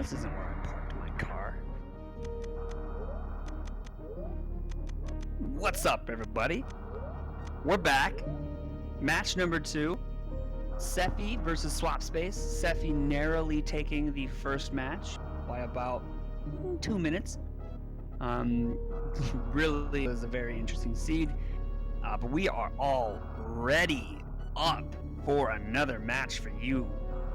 this isn't where I parked my car. What's up, everybody? We're back. Match number 2. Sephi versus Swapspace. Sephi narrowly taking the first match by about 2 minutes. Really was a very interesting seed. But we are all ready up for another match for you,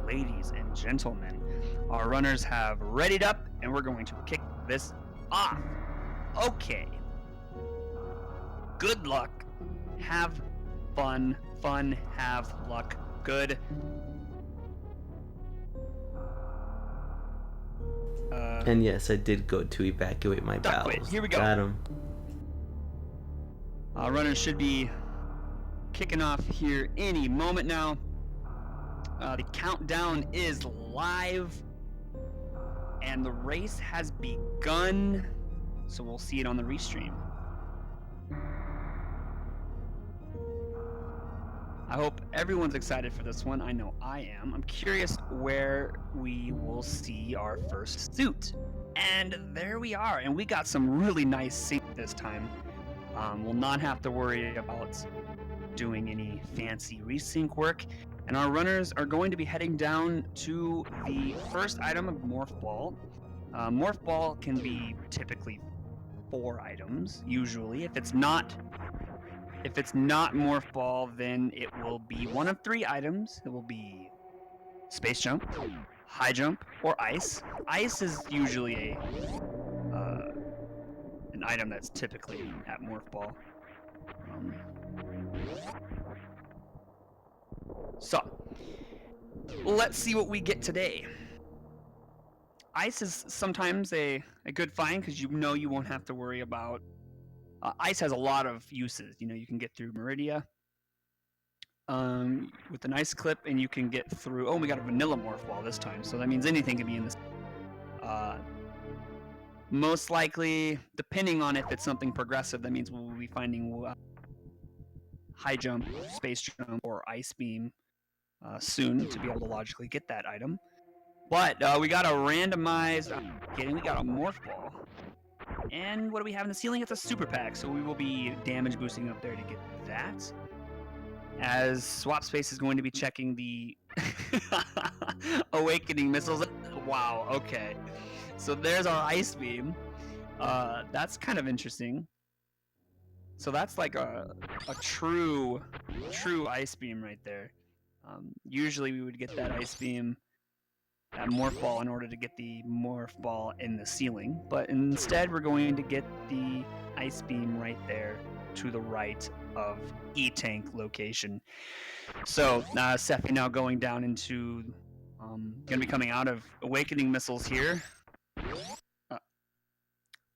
ladies and gentlemen. Our runners have readied up, and we're going to kick this off. Okay. Good luck. Have fun. Fun, have luck. Good. And yes, I did go to evacuate my bowels. Here we go. Got him. Runners should be kicking off here any moment now. The countdown is live, and the race has begun, so we'll see it on the restream. I hope everyone's excited for this one. I know I am. I'm curious where we will see our first suit. And there we are, and we got some really nice sync this time. We'll not have to worry about doing any fancy resync work. And our runners are going to be heading down to the first item of Morph Ball. Morph Ball can be typically 4 items, usually. If it's not Morph Ball, then it will be one of 3 items. It will be Space Jump, High Jump, or Ice. Ice is usually an item that's typically at Morph Ball. So, let's see what we get today. Ice is sometimes a good find because you know you won't have to worry about. Ice has a lot of uses. You know, you can get through Meridia with an ice clip, and you can get through. Oh, we got a vanilla morph ball this time, so that means anything can be in this. Most likely, depending on if it's something progressive, that means we'll be finding high jump, space jump, or ice beam soon to be able to logically get that item. But we got a randomized. We got a morph ball. And what do we have in the ceiling? It's a super pack, so we will be damage boosting up there to get that. As Swapspace is going to be checking the awakening missiles. Wow, okay. So there's our ice beam. That's kind of interesting. So that's like a true ice beam right there. Usually we would get that ice beam at Morph Ball in order to get the Morph Ball in the ceiling, but instead we're going to get the ice beam right there to the right of E-Tank location. So Sephi now going down into, going to be coming out of Awakening Missiles here.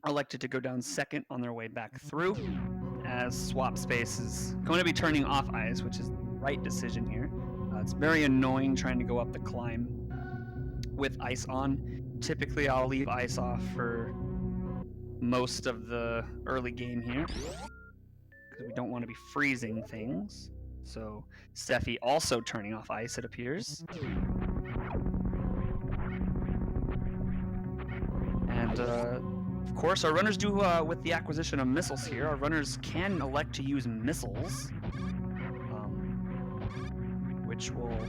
Elected to go down second on their way back through, as Swapspace is going to be turning off ice, which is the right decision here. It's very annoying trying to go up the climb with ice on. Typically I'll leave ice off for most of the early game here because we don't want to be freezing things. So Sephi also turning off ice, it appears. And of course our runners do, with the acquisition of missiles here, our runners can elect to use missiles, which will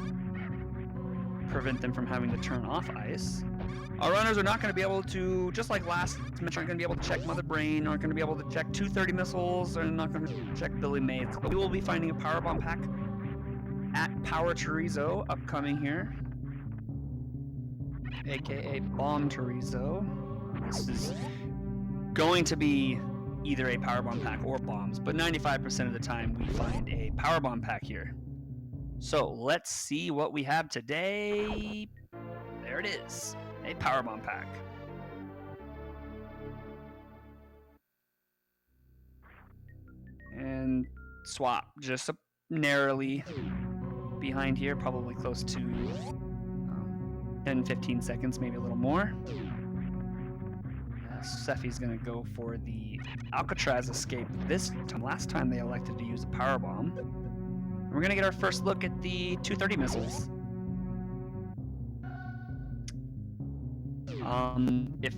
prevent them from having to turn off ice. Our runners are not going to be able to, just like last match, aren't going to be able to check Mother Brain, aren't going to be able to check 230 missiles, and not going to check Billy Mays. But we will be finding a power bomb pack at Power Chorizo upcoming here, aka Bomb Chorizo. This is going to be either a power bomb pack or bombs, but 95% of the time we find a power bomb pack here. So let's see what we have today. There it is, a powerbomb pack. And Swap just narrowly behind here, probably close to 10-15 seconds, maybe a little more. Sephi's gonna go for the Alcatraz escape this time. Last time they elected to use a powerbomb. We're going to get our first look at the 230 missiles. If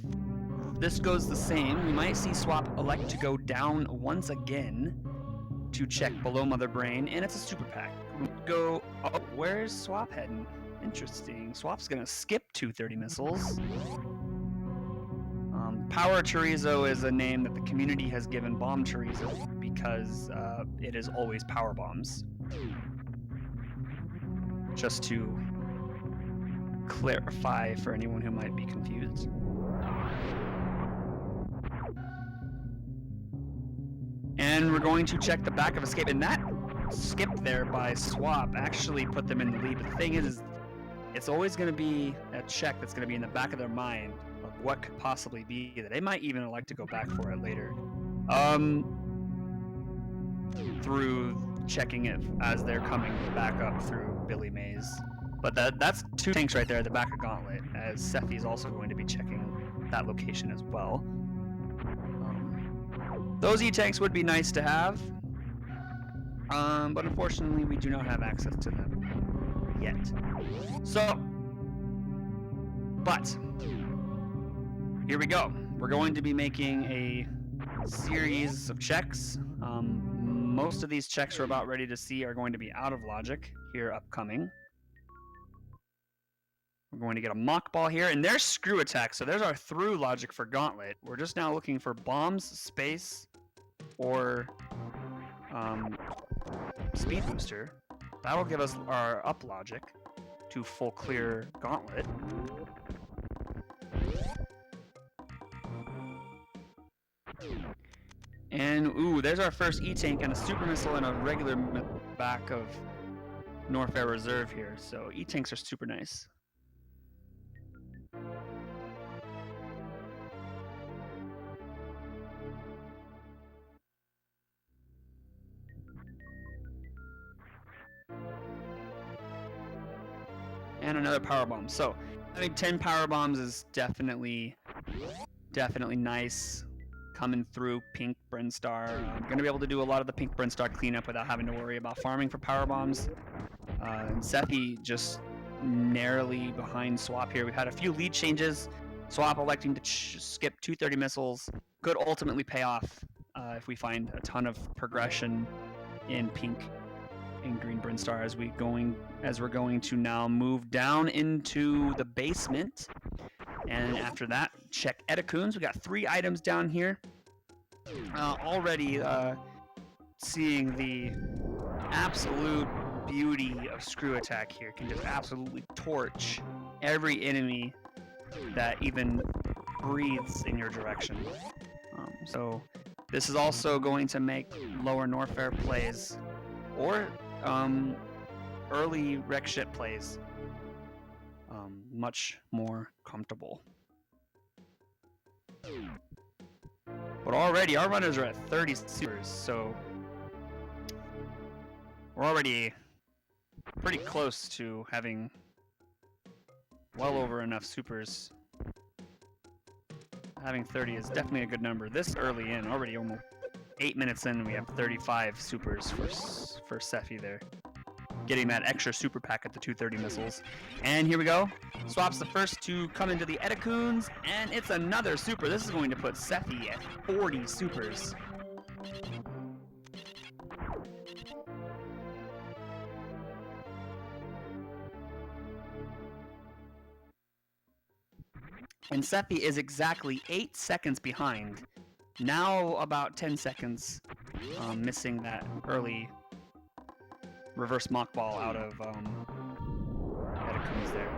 this goes the same, we might see Swap elect to go down once again to check below Mother Brain, and it's a super pack. We go. Oh, where's Swap heading? Interesting. Swap's gonna skip 230 missiles. Power Chorizo is a name that the community has given Bomb Chorizo because it is always power bombs. Just to clarify for anyone who might be confused. And we're going to check the back of Escape, and that skip there by Swap actually put them in the lead. But the thing is it's always going to be a check that's going to be in the back of their mind of what could possibly be that they might even elect to go back for it later. Through checking it as they're coming back up through Billy Mays. But that's 2 tanks right there at the back of Gauntlet, as Sephi is also going to be checking that location as well. Those E-tanks would be nice to have, but unfortunately we do not have access to them yet. So, but here we go. We're going to be making a series of checks. Most of these checks we're about ready to see are going to be out of logic here upcoming. We're going to get a mock ball here, and there's screw attack. So there's our through logic for Gauntlet. We're just now looking for bombs, space, or speed booster. That'll give us our up logic to full clear Gauntlet. And ooh, there's our first E-tank and a super missile and a regular back of Norfair Reserve here. So E-tanks are super nice. And another power bomb. So having 10 power bombs is definitely nice. Coming through Pink Brinstar. I'm going to be able to do a lot of the Pink Brinstar cleanup without having to worry about farming for power bombs. And Sephi just narrowly behind Swap here. We've had a few lead changes. Swap electing to skip 230 missiles could ultimately pay off if we find a ton of progression in Pink and Green Brinstar as we're going to now move down into the basement. And after that, check Etacoons. We got 3 items down here. Already seeing the absolute beauty of screw attack here. Can just absolutely torch every enemy that even breathes in your direction. So this is also going to make lower Norfair plays or early wreck ship plays much more comfortable. But already our runners are at 30 supers, so we're already pretty close to having well over enough supers. Having 30 is definitely a good number. This early in, already almost 8 minutes in, we have 35 supers for Sephi there. Getting that extra super pack at the 230 missiles. And here we go. Swap's the first to come into the Etacoons, and it's another super. This is going to put Sephi at 40 supers. And Sephi is exactly 8 seconds behind. Now about 10 seconds missing that early reverse mock ball out of Etacoons there.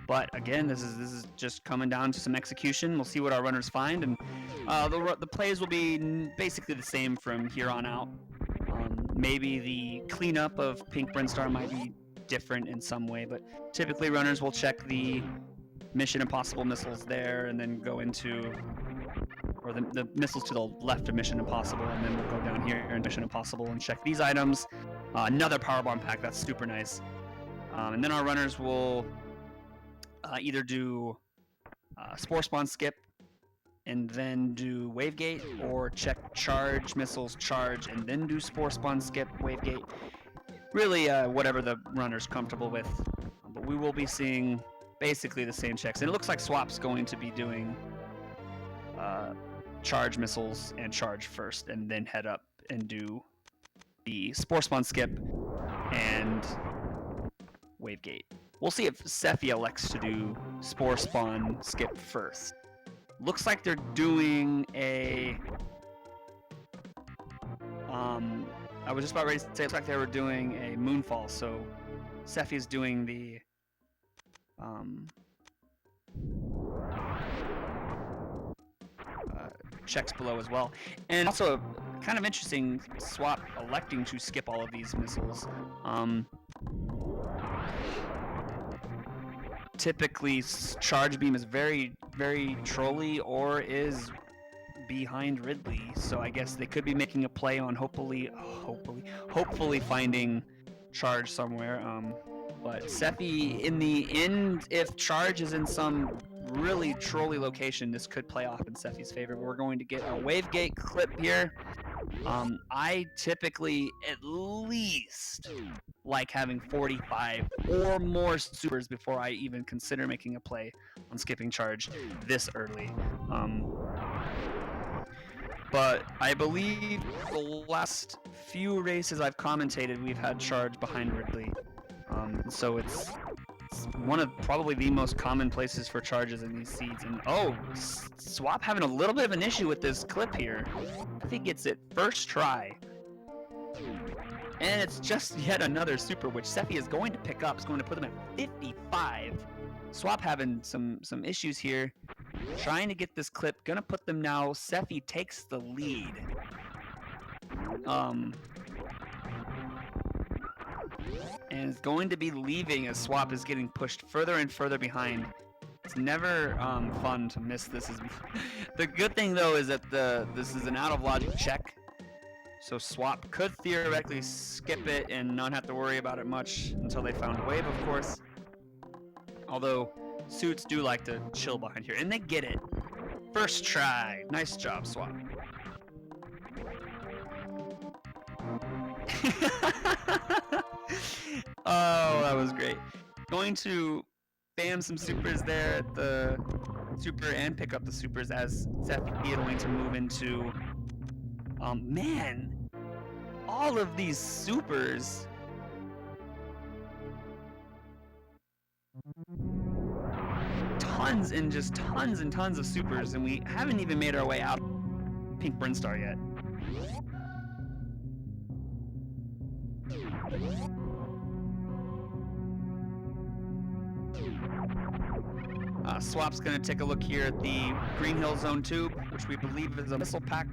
But again, this is just coming down to some execution. We'll see what our runners find, and the plays will be basically the same from here on out. Maybe the cleanup of Pink Brinstar might be different in some way, but typically runners will check the Mission Impossible missiles there, and then go into, or the missiles to the left of Mission Impossible, and then we'll go down here in Mission Impossible and check these items. Another power bomb pack, that's super nice. And then our runners will either do Spore Spawn skip and then do Wavegate, or check charge, missiles, charge, and then do Spore Spawn skip, Wavegate. Really, whatever the runner's comfortable with. But we will be seeing basically the same checks. And it looks like Swap's going to be doing charge missiles and charge first, and then head up and do the Spore Spawn skip and Wave Gate. We'll see if Sephi elects to do Spore Spawn skip first. Looks like they're doing a... I was just about ready to say it looks like they were doing a Moonfall, so Sephi's doing the... checks below as well. And also, kind of interesting, Swap electing to skip all of these missiles. Typically, Charge Beam is very, very trolly or is behind Ridley, so I guess they could be making a play on hopefully finding Charge somewhere. But Sephi, in the end, if Charge is in some really trolly location, this could play off in Sephi's favor. We're going to get a Wave Gate clip here. I typically at least like having 45 or more supers before I even consider making a play on skipping Charge this early. But I believe the last few races I've commentated, we've had Charge behind Ridley. So it's one of probably the most common places for charges in these seeds. And Swap having a little bit of an issue with this clip here. I think it's it first try. And it's just yet another super, which Sephi is going to pick up. It's going to put them at 55. Swap having some issues here. Trying to get this clip. Gonna put them now. Sephi takes the lead. And is going to be leaving as Swap is getting pushed further and further behind. It's never fun to miss this. The good thing though is that this is an out of logic check, so Swap could theoretically skip it and not have to worry about it much until they found a wave, of course. Although Suits do like to chill behind here, and they get it. First try. Nice job, Swap. Oh, that was great. Going to spam some supers there at the super and pick up the supers as Sephi is going to move into... man, all of these supers. Tons and tons of supers, and we haven't even made our way out of Pink Brinstar yet. Swap's going to take a look here at the Green Hill Zone Tube, which we believe is a missile pack,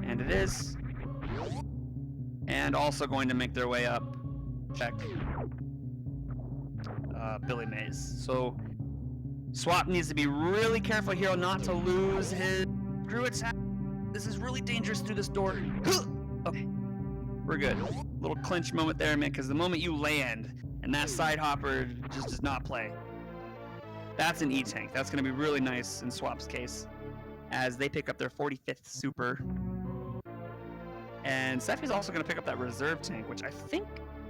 and it is. And also going to make their way up, check Billy Mays. So Swap needs to be really careful here not to lose his screw attack. This is really dangerous through this door. Okay, we're good. Little clinch moment there, man, because the moment you land and that side hopper just does not play. That's an E-Tank. That's going to be really nice in Swap's case as they pick up their 45th super. And Sephi's also going to pick up that reserve tank, which I think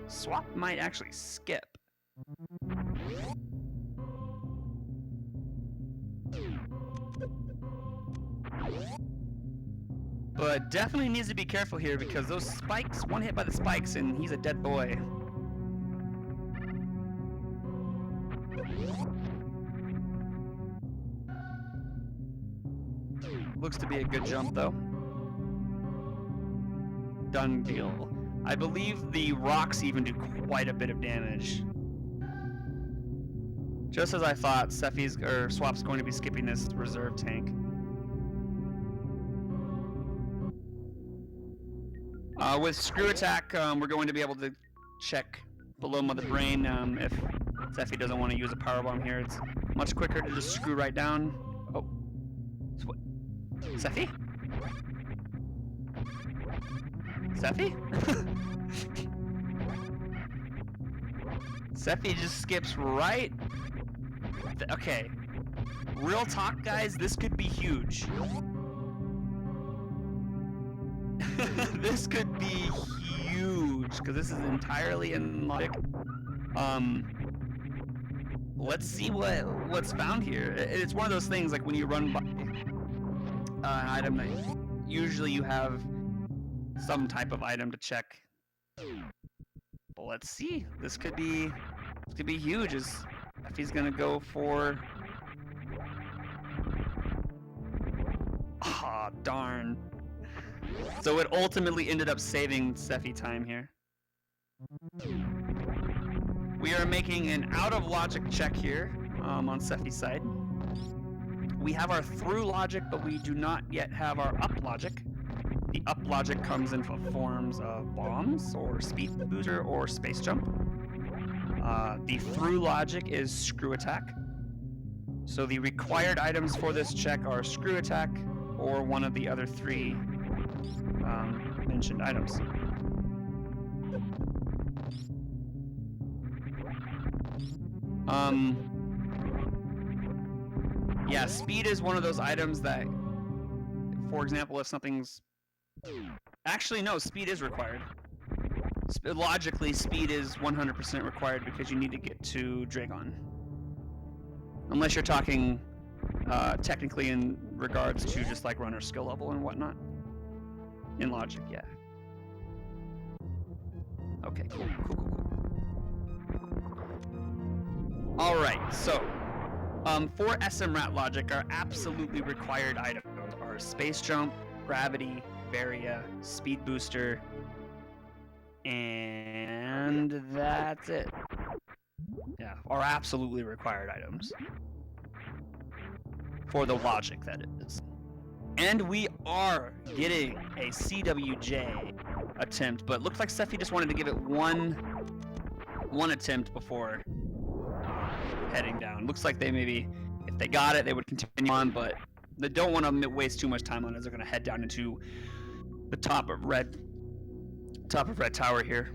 Swap might actually skip. But definitely needs to be careful here because those spikes, one hit by the spikes and he's a dead boy. Looks to be a good jump though. Done deal. I believe the rocks even do quite a bit of damage. Just as I thought, Swap's going to be skipping this reserve tank. With Screw Attack, we're going to be able to check below Mother Brain. If Sephi doesn't want to use a power bomb here, it's much quicker to just screw right down. Oh. Sephi? Sephi? Sephi just skips right. Okay. Real talk, guys, this could be huge. This could be huge, because this is entirely in logic. let's see what's found here. It's one of those things like when you run by an item that usually you have some type of item to check. But let's see. This could be huge. If he's gonna go for. Ah, darn. So it ultimately ended up saving Sephi time here. We are making an out of logic check here on Sephi's side. We have our through logic, but we do not yet have our up logic. The up logic comes in forms of bombs, or speed booster, or space jump. The through logic is screw attack. So the required items for this check are screw attack, or one of the other three mentioned items. Yeah, speed is one of those items that, for example, if something's... Actually, no, speed is required. Logically, speed is 100% required because you need to get to Dragon. Unless you're talking technically in regards to just like runner skill level and whatnot. In logic, yeah. Okay, cool. Alright, so for SMRAT logic, our absolutely required items are space jump, gravity, Varia, speed booster, and that's it. Yeah, our absolutely required items. For the logic, that is. And we are getting a CWJ attempt, but looks like Sephi just wanted to give it one attempt before heading down. Looks like they maybe, if they got it, they would continue on, but they don't want to waste too much time on it. They're going to head down into the top of red tower here.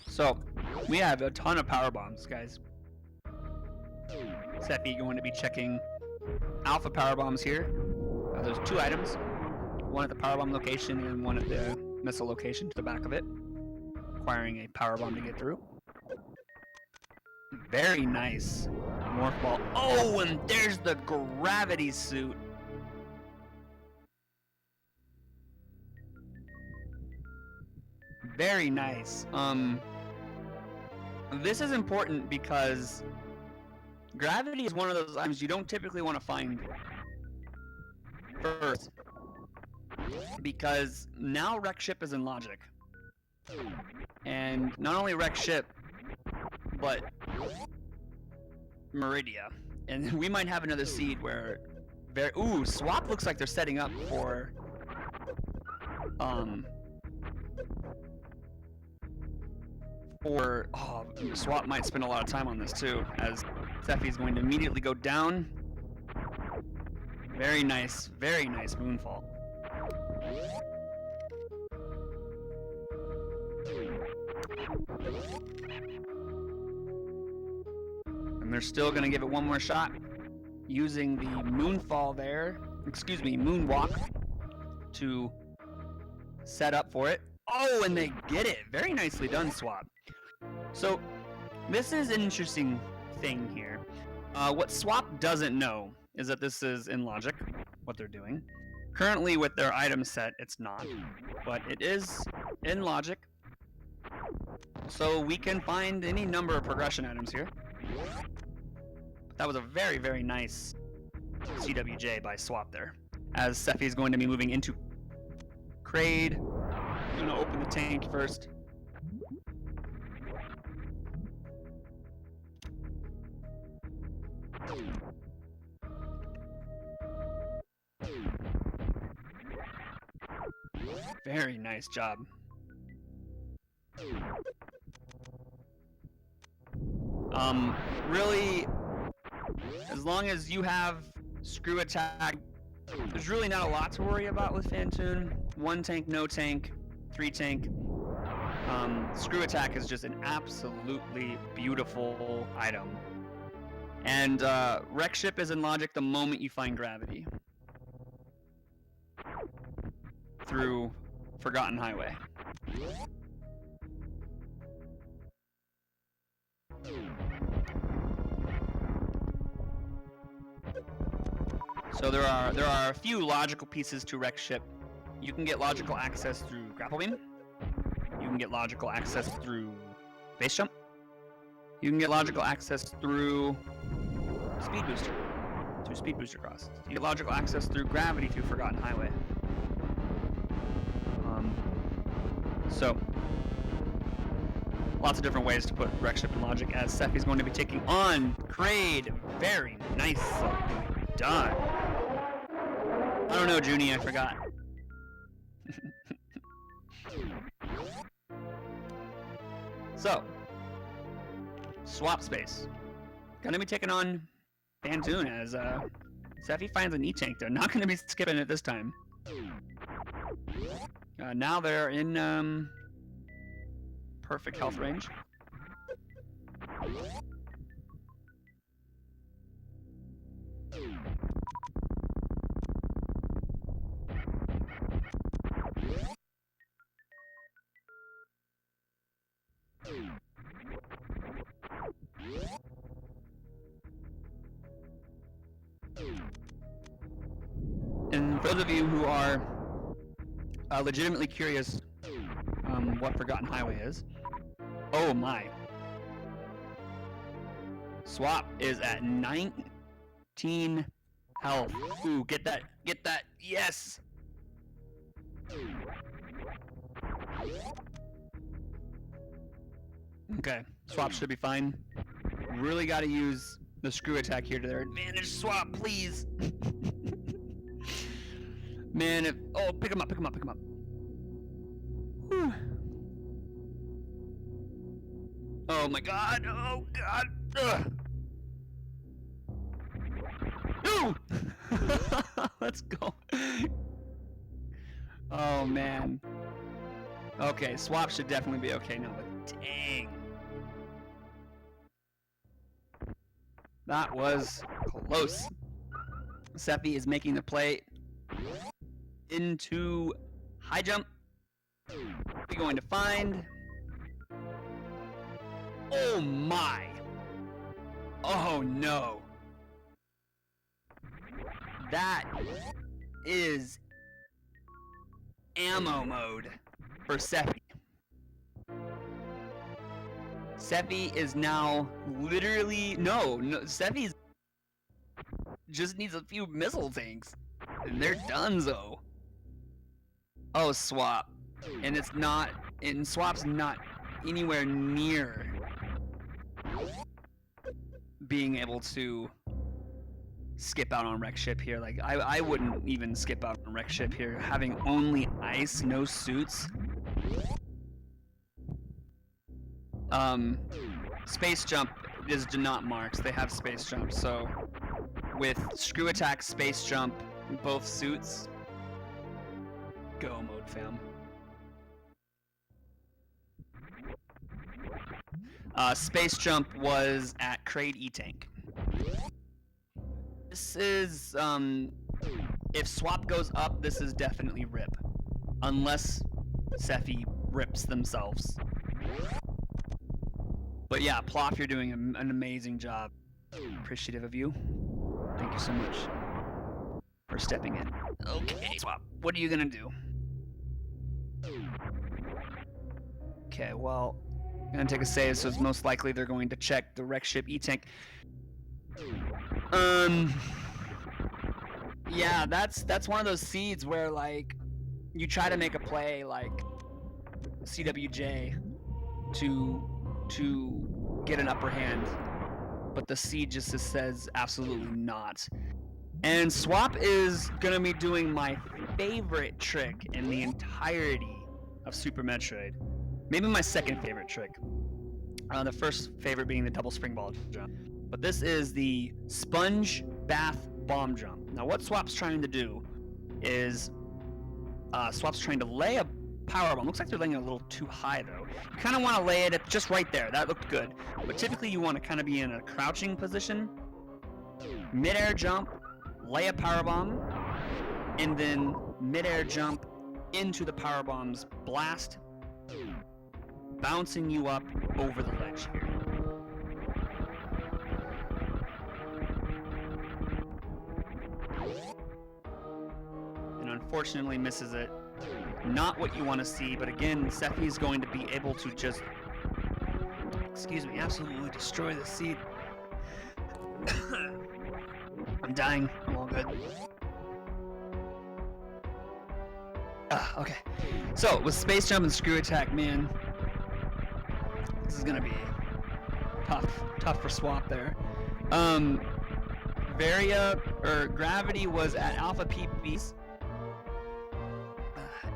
So, we have a ton of power bombs, guys. Sephi going to be checking alpha power bombs here. There's two items, one at the power bomb location and one at the missile location to the back of it, requiring a power bomb to get through. Very nice morph ball. Oh, and there's the gravity suit. Very nice. This is important because gravity is one of those items you don't typically want to find first, because now wreck ship is in logic, and not only wreck ship, but Meridia, and we might have another seed where swap looks like they're setting up for swap might spend a lot of time on this too, as Sephi is going to immediately go down. Very nice moonfall. And they're still going to give it one more shot using the moonfall there, moonwalk to set up for it. Oh, and they get it. Very nicely done, Swap. So, this is an interesting thing here. What Swap doesn't know is that this is in logic, what they're doing. Currently, with their item set, it's not, but it is in logic. So we can find any number of progression items here. That was a very, very nice CWJ by Swap there. As Sephi is going to be moving into Kraid. I'm going to open the tank first. Very nice job. Really, as long as you have screw attack, there's really not a lot to worry about with Phantoon. 1 tank, no tank, 3 tank. Screw Attack is just an absolutely beautiful item. And Wreck Ship is in logic the moment you find gravity. Through Forgotten Highway. So there are a few logical pieces to Wreck Ship. You can get logical access through Grapple Beam. You can get logical access through Base Jump. You can get logical access through Speed Booster. Through Speed Booster Cross. You get logical access through Gravity through Forgotten Highway. So lots of different ways to put Wreck Ship in logic, as Sephi's going to be taking on Kraid. Very nice done. I don't know, Junie, I forgot. So, swap space. Gonna be taking on Bantoon as Sephi finds an E-Tank. They're not gonna be skipping it this time. Now they're in perfect health range. And for those of you who are legitimately curious what Forgotten Highway is, oh my. Swap is at 19 health. Ooh, get that, yes! Okay, Swap should be fine. Really gotta use the Screw Attack here to their advantage. Swap, please! Man, pick him up. Whew. Oh my god, Ugh. No! Let's go. Oh man. Okay, Swap should definitely be okay now, but dang. That was close. Sephi is making the play into high jump. We're going to find. Oh my! Oh no! That is ammo mode for Sephi. Sephi is now literally no. Sephi just needs a few missile tanks, and they're donezo. Oh, Swap, and it's not. And Swap's not anywhere near being able to skip out on Wreck Ship here. Like I wouldn't even skip out on Wreck Ship here, having only ice, no suits. Space Jump is not marks. They have Space Jump, so with Screw Attack, Space Jump, both suits, go mode, fam. Space Jump was at Kraid E-Tank. This is, if Swap goes up, this is definitely rip. Unless Sephi rips themselves. But yeah, Ploff, you're doing an amazing job. Appreciative of you. Thank you so much for stepping in. Okay, Swap, what are you gonna do? Okay, well, I'm gonna take a save, so it's most likely they're going to check the Wreck Ship E-Tank. Yeah, that's one of those seeds where, like, you try to make a play like CWJ to get an upper hand, but the seed just says absolutely not. And Swap is gonna be doing my favorite trick in the entirety of Super Metroid. Maybe my second favorite trick. The first favorite being the double spring ball jump. But this is the sponge bath bomb jump. Now what Swap's trying to do is Swap's trying to lay a power bomb. Looks like they're laying it a little too high though. You kind of want to lay it at just right there. That looked good. But typically you want to kind of be in a crouching position, mid-air jump, lay a power bomb, and then mid-air jump into the power bomb's blast, bouncing you up over the ledge here. And unfortunately misses it. Not what you want to see, but again, Sephi is going to be able to just, excuse me, absolutely destroy the seat. I'm dying. I'm all good. Okay. So, with Space Jump and Screw Attack, man, this is gonna be tough for Swap there. Gravity was at Alpha PBs,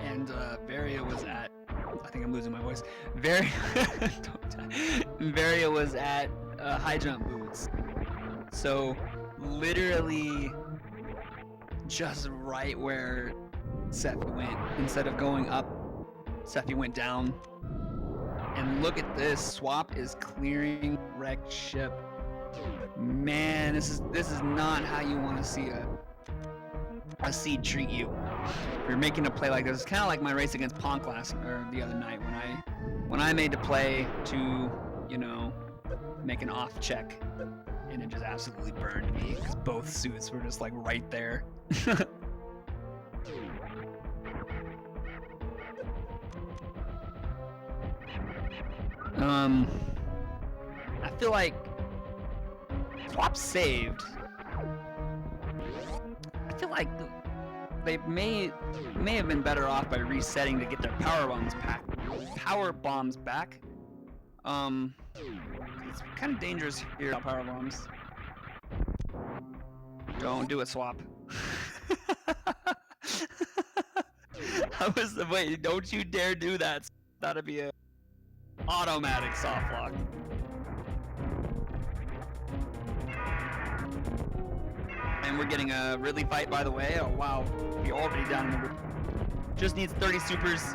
and Varia was at, I think I'm losing my voice. Varia was at High Jump Boots. So, literally just right where Sephi went. Instead of going up, Sephi went down. And look at this, Swap is clearing wrecked ship. Man, this is not how you want to see a seed treat you. If you're making a play like this, it's kind of like my race against Ponk the other night when I made the play to, you know, make an off check, and it just absolutely burned me because both suits were just like right there. I feel like Swap saved. I feel like they may have been better off by resetting to get their power bombs back. It's kind of dangerous here. Power bombs. Don't do it, Swap. Wait, don't you dare do that. That'd be a automatic soft lock. And we're getting a Ridley fight, by the way. Oh wow, we're already down in the group. Just needs 30 supers,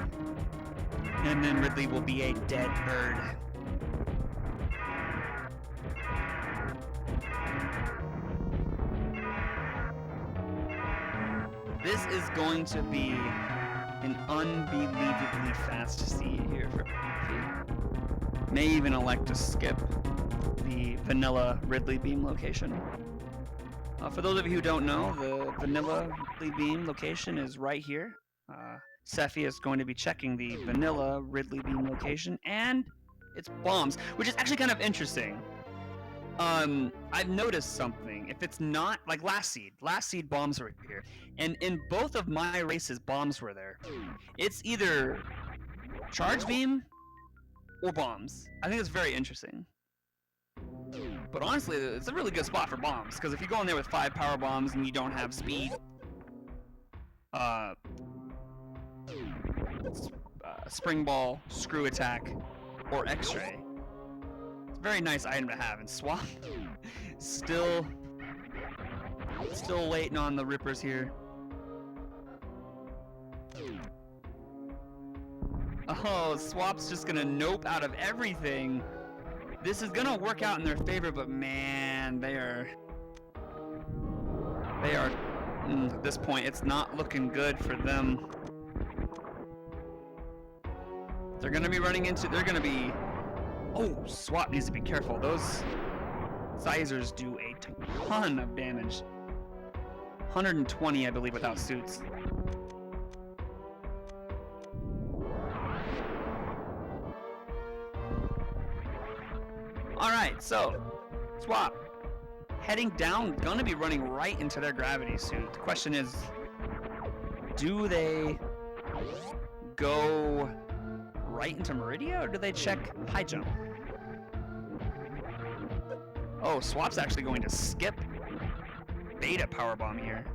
and then Ridley will be a dead bird. This is going to be an unbelievably fast seed here for P. May even elect to skip the vanilla Ridley beam location. For those of you who don't know, the vanilla Ridley beam location is right here. Sephi is going to be checking the vanilla Ridley beam location and its bombs, which is actually kind of interesting. I've noticed something. If it's not like last seed bombs were here, and in both of my races bombs were there. It's either charge beam or bombs. I think it's very interesting. But honestly, it's a really good spot for bombs, because if you go in there with 5 power bombs and you don't have speed, spring ball, screw attack, or X-ray, it's a very nice item to have. And Swap still waiting on the rippers here. Oh, Swap's just gonna nope out of everything. This is gonna work out in their favor, but man, they are at this point, it's not looking good for them. They're gonna be oh, Swap needs to be careful. Those Sizers do a ton of damage. 120, I believe, without suits. Alright, so Swap heading down, gonna be running right into their gravity suit. The question is, do they go right into Meridia, or do they check high jump? Oh, Swap's actually going to skip Beta power bomb here.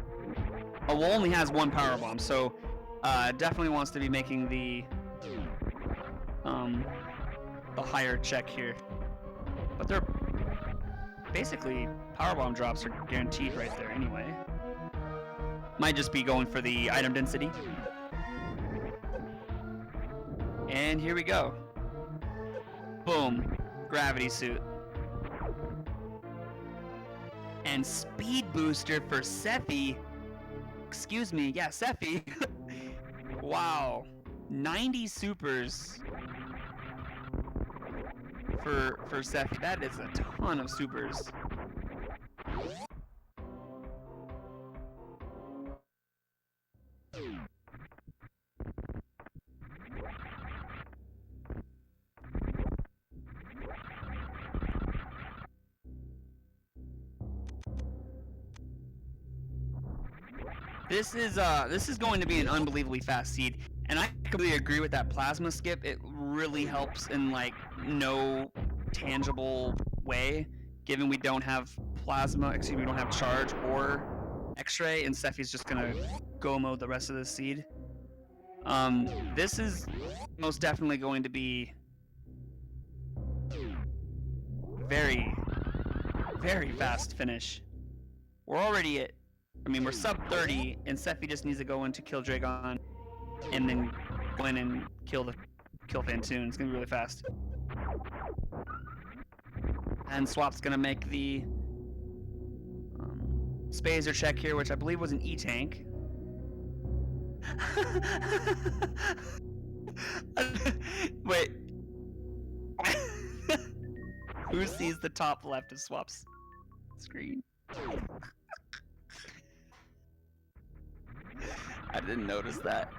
Oh, well, only has 1 power bomb, so definitely wants to be making the higher check here. But they're basically powerbomb drops are guaranteed right there anyway. Might just be going for the item density. And here we go. Boom. Gravity suit. And speed booster for Sephi. Excuse me, yeah, Sephi. Wow. 90 supers for Sephi. That is a ton of supers. This is going to be an unbelievably fast seed, and I completely agree with that plasma skip. It really helps in like no tangible way, given we don't have plasma. Excuse me, we don't have charge or X-ray, and Sephi's just gonna go mode the rest of this seed. This is most definitely going to be very, very fast finish. We're already at, I mean, we're sub 30, and Sephi just needs to go into kill Dragon, and then go in and kill Fantoon. It's gonna be really fast. And Swap's gonna make the Spazer check here, which I believe was an E-tank. Wait. Who sees the top left of Swap's screen? I didn't notice that.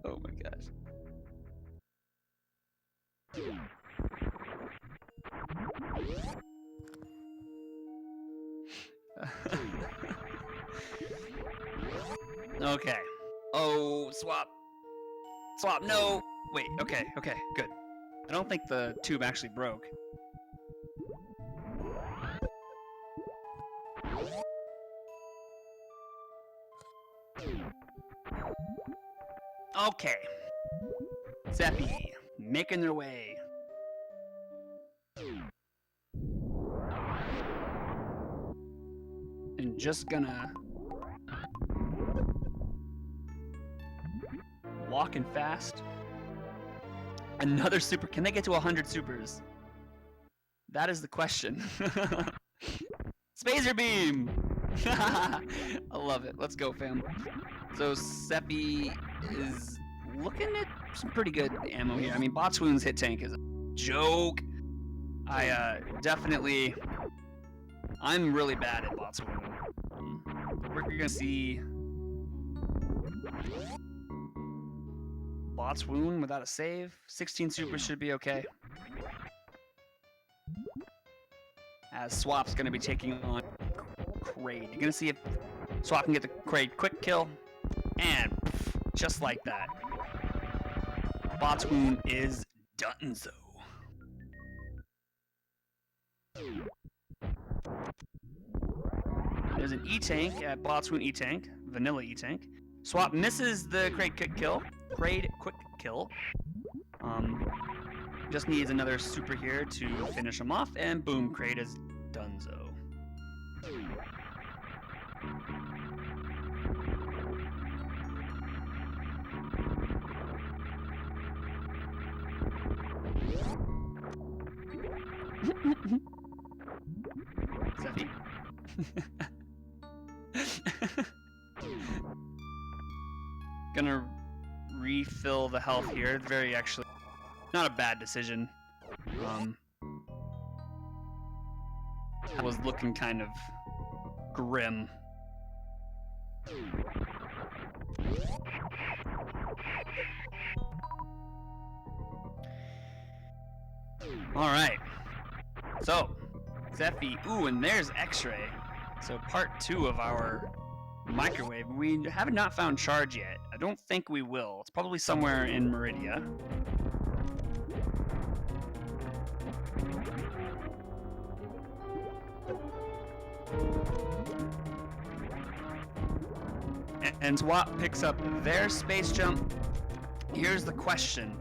Oh my gosh. Okay. Oh, Swap. Swap, no! Wait, okay, good. I don't think the tube actually broke. Okay. Sephi, making their way. And just gonna walking fast. Another super. Can they get to 100 supers? That is the question. Spazer beam. I love it. Let's go, fam. So Sephi is looking at some pretty good ammo here. I mean, Botswoon's hit tank is a joke. I'm really bad at Botswoon. We're gonna see Botswoon without a save. 16 supers should be okay. As Swap's gonna be taking on Kraid. You're gonna see if Swap can get the Kraid quick kill. And just like that, Botswoon is donezo. There's an E-tank at Botswoon E-tank, vanilla E-tank. Swap misses the Kraid quick kill. Just needs another super here to finish him off, and boom, Kraid is donezo. Sephi. Gonna refill the health here. Very actually not a bad decision. I was looking kind of grim. Alright. So, Sephi. Ooh, and there's X-ray. So part 2 of our microwave. We have not found charge yet. I don't think we will. It's probably somewhere in Meridia. And Swap picks up their space jump. Here's the question.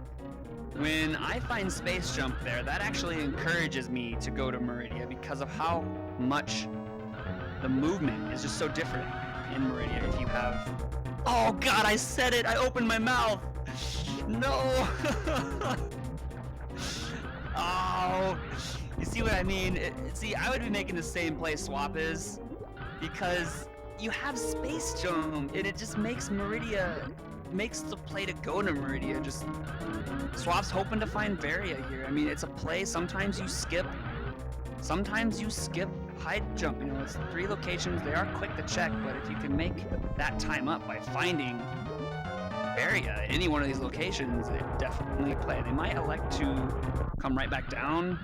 When I find space jump there, that actually encourages me to go to Meridia because of how much the movement is just so different in Meridia if you have... Oh god, I said it! I opened my mouth! No! Oh! You see what I mean? See, I would be making the same play Swap is, because you have Space Jump, and it just makes Meridia, makes the play to go to Meridia. Just Swap's hoping to find Varia here. I mean, it's a play. Sometimes you skip high jump. You know, it's 3 locations. They are quick to check, but if you can make that time up by finding Varia, any one of these locations, it definitely play. They might elect to come right back down.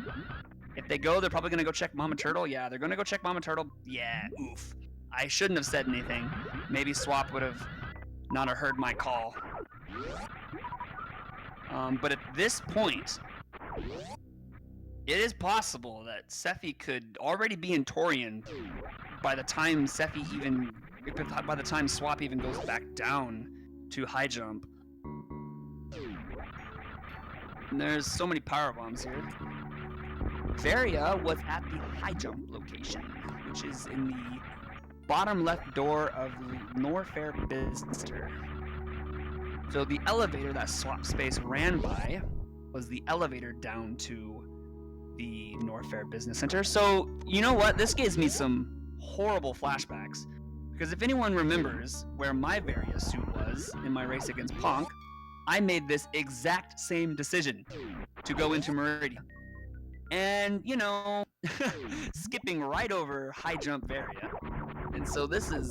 If they go, they're probably going to go check Mama Turtle. Yeah, they're going to go check Mama Turtle. Yeah, oof. I shouldn't have said anything. Maybe Swap would have not have heard my call. But at this point, it is possible that Sephi could already be in Torian by the time by the time Swap even goes back down to high jump. And there's so many power bombs here. Varia was at the high jump location, which is in the bottom left door of Norfair Business Center. So the elevator that Swap Space ran by was the elevator down to the Norfair Business Center. So, you know what? This gives me some horrible flashbacks. Because if anyone remembers where my Varia suit was in my race against Ponk, I made this exact same decision to go into Meridia. And, you know, skipping right over high jump Varia. And so this is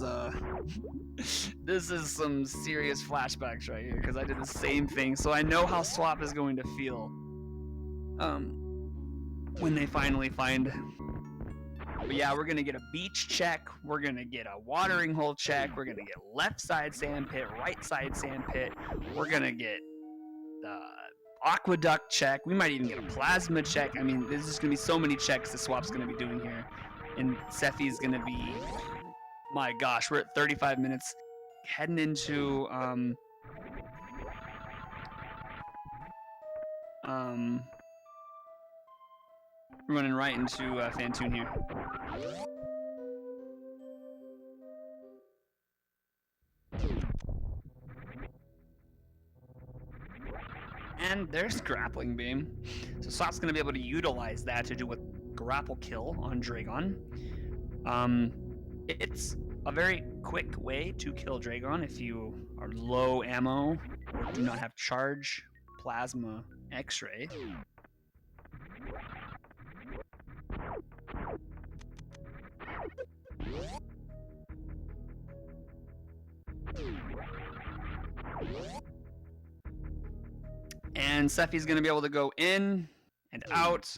some serious flashbacks right here, because I did the same thing. So I know how Swap is going to feel when they finally find. But yeah, we're gonna get a beach check, we're gonna get a watering hole check, we're gonna get left side sand pit, right side sand pit, we're gonna get the aqueduct check, we might even get a plasma check. I mean, there's just gonna be so many checks that Swap's gonna be doing here. And Sephi's gonna be, my gosh, we're at 35 minutes, heading into running right into Fantoon here. And there's Grappling Beam. So Swap's going to be able to utilize that to do a grapple kill on Dragon. It's a very quick way to kill Dragon if you are low ammo or do not have charge, plasma, X-ray. And Sephi's going to be able to go in and out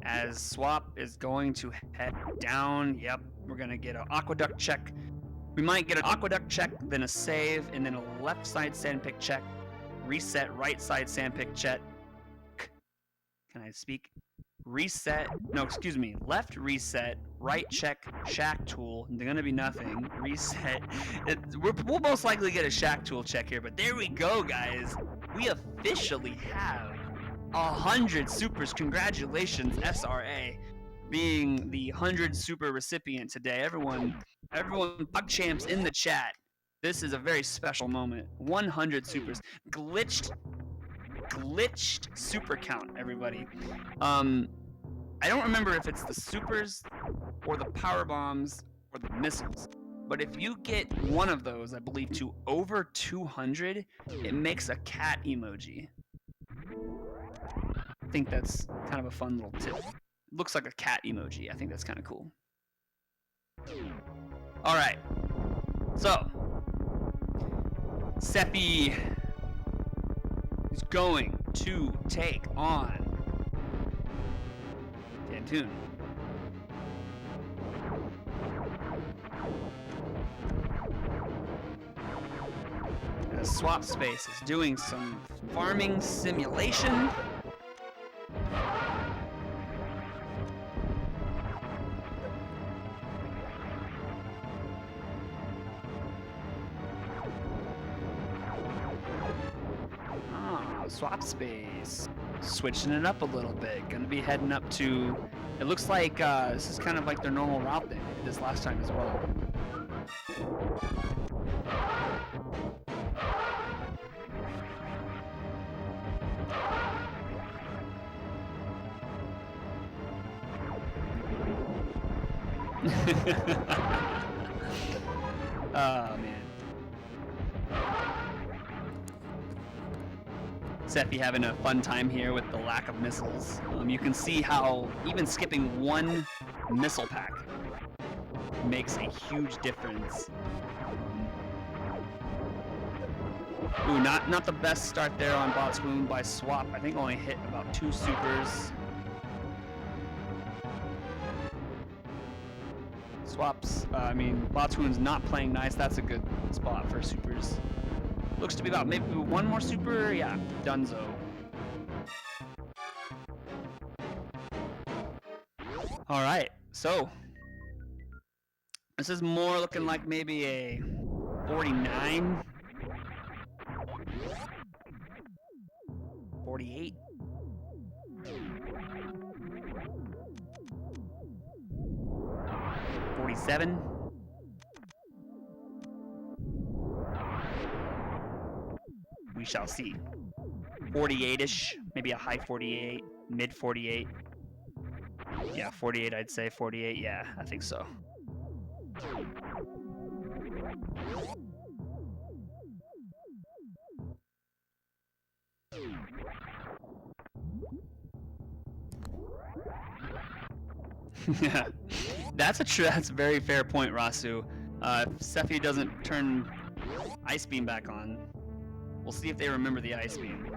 as Swap is going to head down. Yep, we're going to get an aqueduct check. We might get an aqueduct check, then a save, and then a left side sandpick check. Reset, right side sandpick check. Can I speak? Reset, no, excuse me, left reset, right check, shack tool, they're gonna be nothing, reset, we'll most likely get a shack tool check here, but there we go, guys, we officially have 100 supers. Congratulations, SRA, being the 100 super recipient today. Everyone, PugChamps in the chat, this is a very special moment. 100 supers, glitched super count, everybody. I don't remember if it's the supers or the power bombs or the missiles, but if you get one of those, I believe, to over 200, it makes a cat emoji. I think that's kind of a fun little tip. It looks like a cat emoji. I think that's kind of cool. All right, so Sephi is going to take on Fantoon. Swap Space is doing some farming simulation. Swap Space, switching it up a little bit. Gonna be heading up to, it looks like this is kind of like their normal route they did this last time as well. Oh, man. Sephi having a fun time here with the lack of missiles. You can see how even skipping one missile pack makes a huge difference. Ooh, not the best start there on Bot's Wound by Swap. I think only hit about 2 supers. Bot's Wound's not playing nice. That's a good spot for supers. Looks to be about maybe one more super. Yeah, Dunzo. All right, so this is more looking like maybe a 49, 48. $47. We shall see. 48-ish, maybe a high 48, mid 48. Yeah, 48, I'd say 48. Yeah, I think so. Yeah, that's a very fair point, Rasu. If Sephi doesn't turn Ice Beam back on, we'll see if they remember the Ice Beam.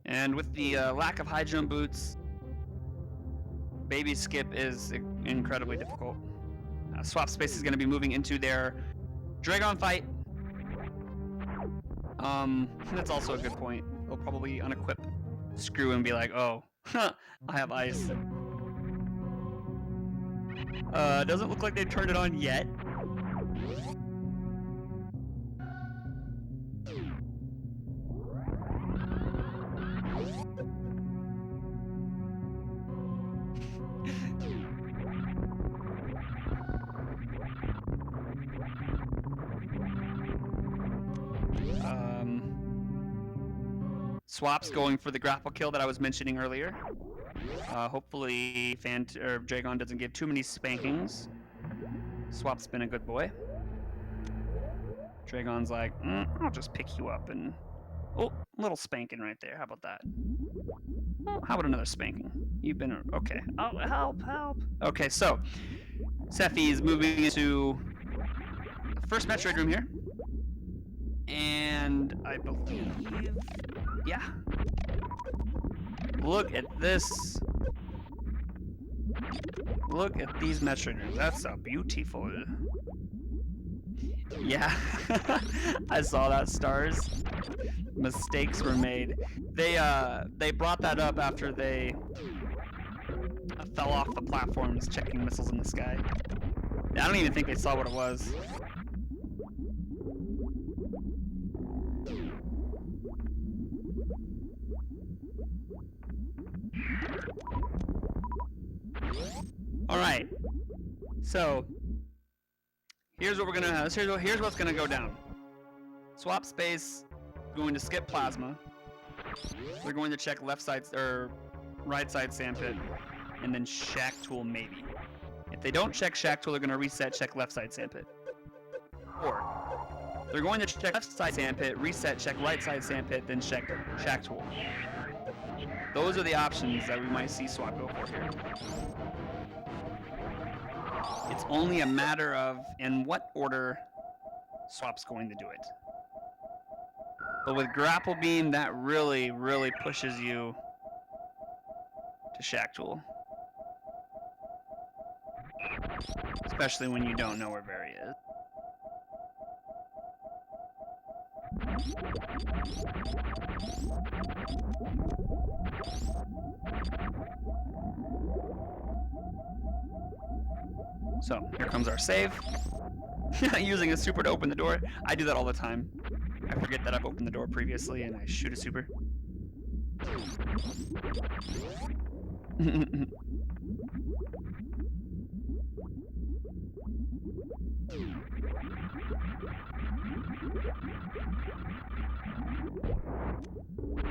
And with the lack of high jump boots, Baby Skip is incredibly difficult. Swap Space is going to be moving into their Dragon fight. That's also a good point. They'll probably unequip Screw and be like, oh, I have ice. Doesn't look like they've turned it on yet. Swap's going for the grapple kill that I was mentioning earlier. Hopefully Dragon doesn't give too many spankings. Swap's been a good boy. Dragon's like, I'll just pick you up and... Oh, a little spanking right there. How about that? Oh, how about another spanking? You've been... Okay. Oh, help, help. Okay, so Sephi is moving into the first Metroid room here. And I believe... Yeah. Look at this. Look at these Metroid rooms. That's so beautiful. Yeah. I saw that, Stars. Mistakes were made. They brought that up after they fell off the platforms checking missiles in the sky. I don't even think they saw what it was. All right, so here's what's gonna go down. Swap Space going to skip Plasma. They're going to check left side or right side Sandpit, and then Shack Tool maybe. If they don't check Shack Tool, they're gonna reset, check left side Sandpit. Or they're going to check left side Sandpit, reset, check right side Sandpit, then check Shack Tool. Those are the options that we might see Swap go for here. It's only a matter of in what order Swap's going to do it. But with Grapple Beam, that really, really pushes you to Shack Tool. Especially when you don't know where Barry is. So, here comes our save. Using a super to open the door. I do that all the time. I forget that I've opened the door previously and I shoot a super.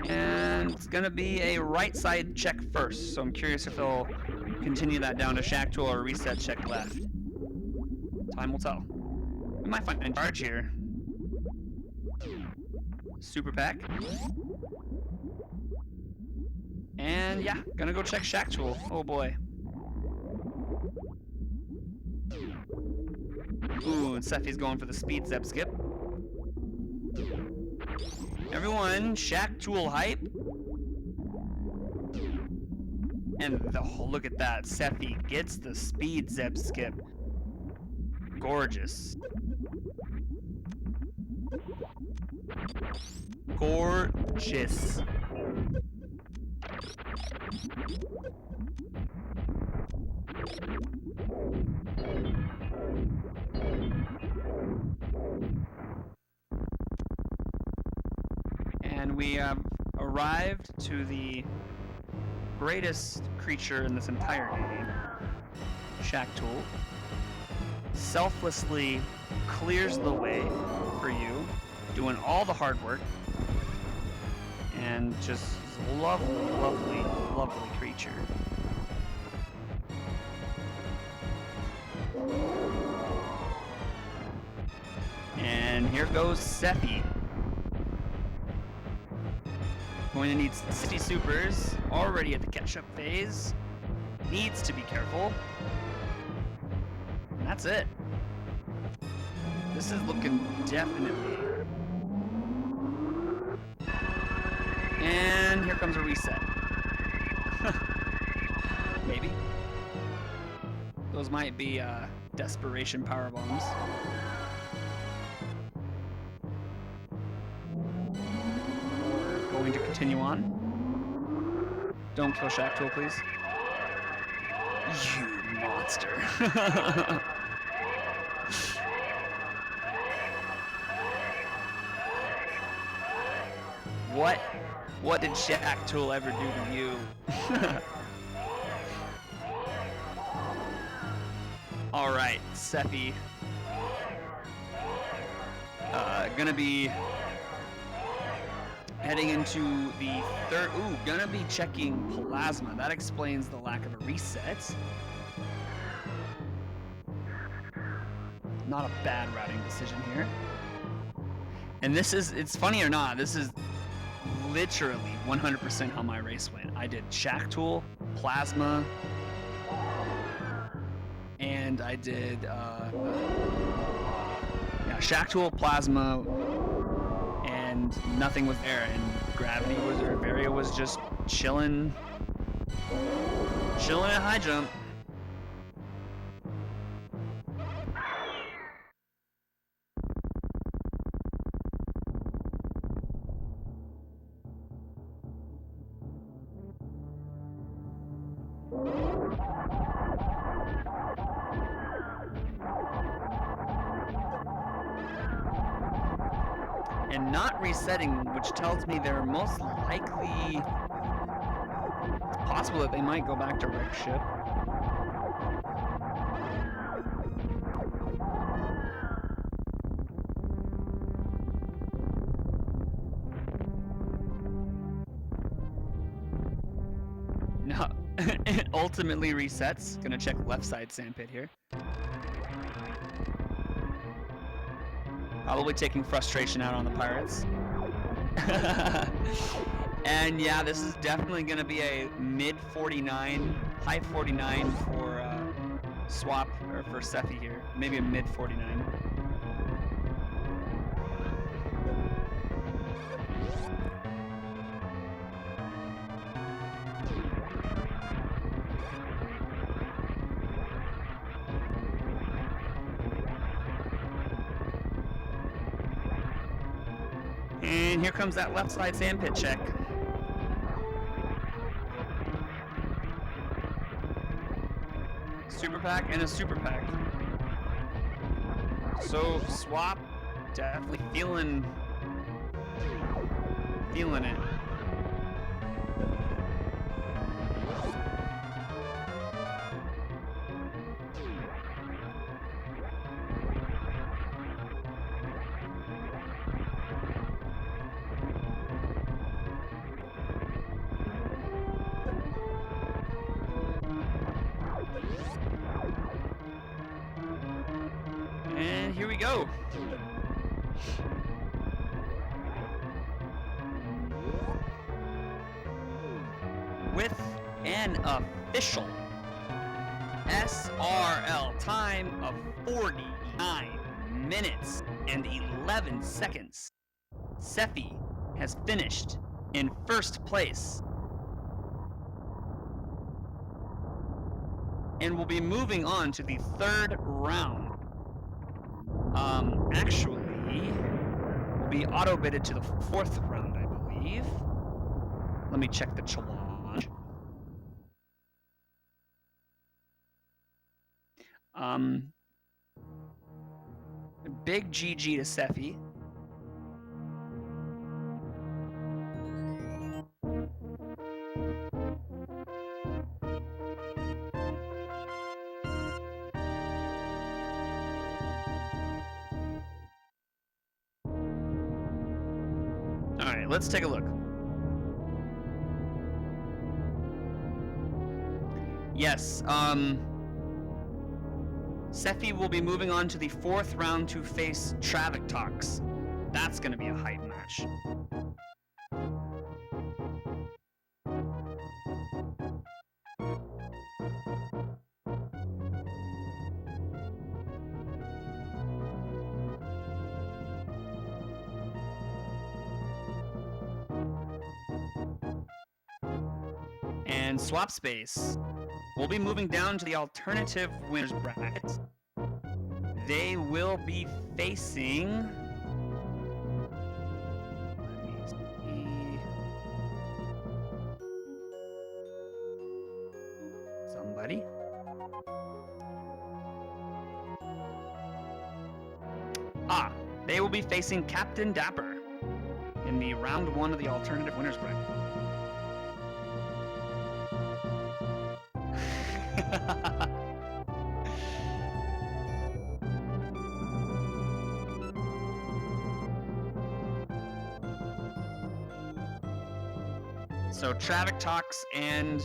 And it's gonna be a right side check first, so I'm curious if they'll continue that down to Shack Tool or reset check left. Time will tell. We might find a charge here. Super Pack. And yeah, gonna go check Shack Tool. Oh boy. Ooh, and Sephi's going for the speed Zep Skip. Everyone, Shack Tool hype. And look at that. Sephi gets the speed Zep Skip. Gorgeous. Gorgeous. And we have arrived to the greatest creature in this entire game, Shack Tool. Selflessly clears the way for you, doing all the hard work, and just lovely, lovely, lovely creature. And here goes Sephi. Going to need 60 supers, already at the catch-up phase. Needs to be careful. And that's it. This is looking definitely. And here comes a reset. Maybe. Those might be desperation power bombs. Going to continue on. Don't kill Shack Tool, please. You monster. What did Shack Tool ever do to you? All right, Sephi. Gonna be heading into the third. Ooh, gonna be checking Plasma. That explains the lack of a reset. Not a bad routing decision here. And this is, it's funny or not, this is literally 100% how my race went. I did Shack Tool, Plasma, and I did Shack Tool, Plasma, and nothing was there. And Gravity was, or Varia was just chilling at high jump. And not resetting, which tells me they're most likely, it's possible that they might go back to wreck ship. No, it ultimately resets. Gonna check left side sandpit here. Probably taking frustration out on the Pirates. And yeah, this is definitely going to be a mid 49, high 49 for swap, or for Sephi here. Maybe a mid 49. And here comes that left side sandpit check. Super pack and a super pack. So swap, definitely feeling it. go. With an official SRL time of 49 minutes and 11 seconds, Sephi has finished in first place and will be moving on to the third round. Actually, will be auto-bidded to the fourth round, I believe. Let me check the challenge. Big GG to Sephi. All right, let's take a look. Yes, Sephi will be moving on to the fourth round to face Traffic Talks. That's going to be a hype match. And Swap Space will be moving down to the alternative winners bracket. They will be facing. Let me see. Somebody. They will be facing Captain Dapper in the round 1 of the alternative winners bracket. So Traffic Talks and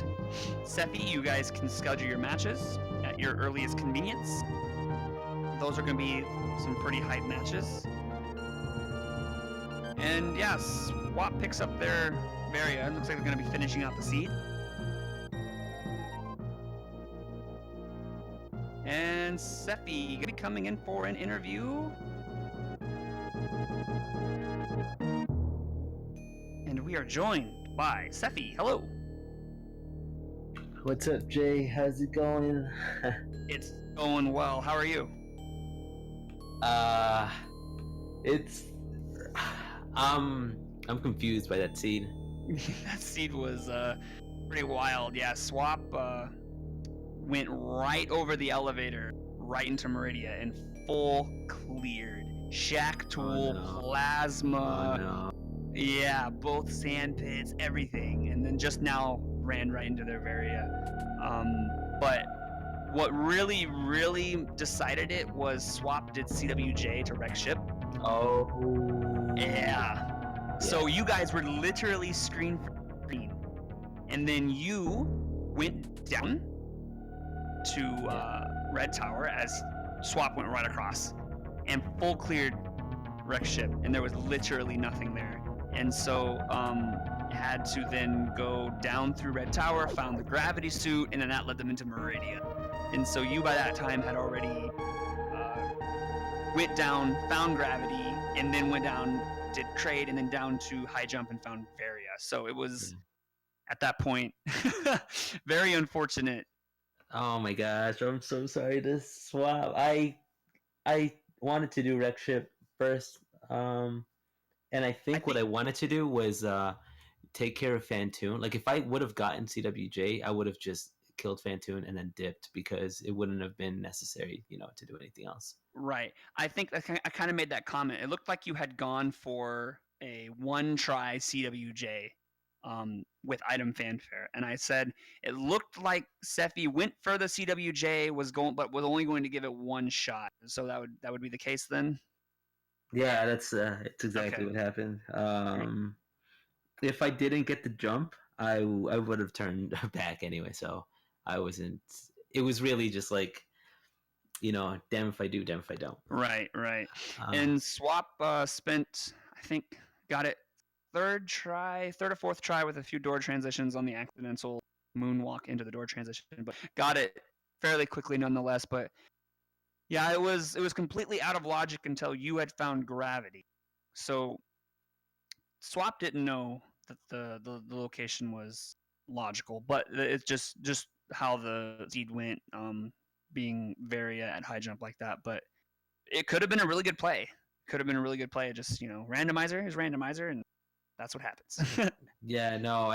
Sephi, you guys can schedule your matches at your earliest convenience. Those are going to be some pretty hype matches. And yeah, Swap picks up their Varia. Looks like they're going to be finishing out the seed. And Sephi going to be coming in for an interview. And we are joined by Sephi. Hello. What's up, Jay? How's it going? It's going well. How are you? It's I'm confused by that seed. That seed was pretty wild. Yeah, Swap went right over the elevator, right into Meridia, and full cleared. Shack Tool, Plasma. Oh, no. Yeah, both sand pits, everything, and then just now ran right into their Varia. But what really decided it was Swap did CWJ to wreck ship. Oh. Yeah. So you guys were literally screen for screen, and then you went down to Red Tower as Swap went right across, and full cleared wreck ship, and there was literally nothing there. And so had to then go down through Red Tower, found the gravity suit, and then that led them into Meridian. And so you by that time had already went down, found gravity, and then went down, did trade, and then down to high jump and found Varia. So it was at that point very unfortunate. Oh my gosh, I'm so sorry to Swap. I wanted to do wreck ship first. And I think what I wanted to do was take care of Fantoon. Like, if I would have gotten CWJ, I would have just killed Fantoon and then dipped, because it wouldn't have been necessary, to do anything else. Right. I think I kind of made that comment. It looked like you had gone for a one-try CWJ with item fanfare, and I said it looked like Sephi went for the CWJ, but was only going to give it one shot. So that would be the case then. Yeah, it's exactly what happened. If I didn't get the jump, I would have turned back anyway. So I wasn't. It was really just like, damn if I do, damn if I don't. Right. Uh, And Swap spent, I think, got it third or fourth try with a few door transitions on the accidental moonwalk into the door transition, but got it fairly quickly nonetheless. But yeah, it was completely out of logic until you had found gravity. So Swap didn't know that the location was logical, but it's just how the seed went, being Varia at high jump like that. But it could have been a really good play. Could have been a really good play. Just randomizer is randomizer, and that's what happens. yeah, no,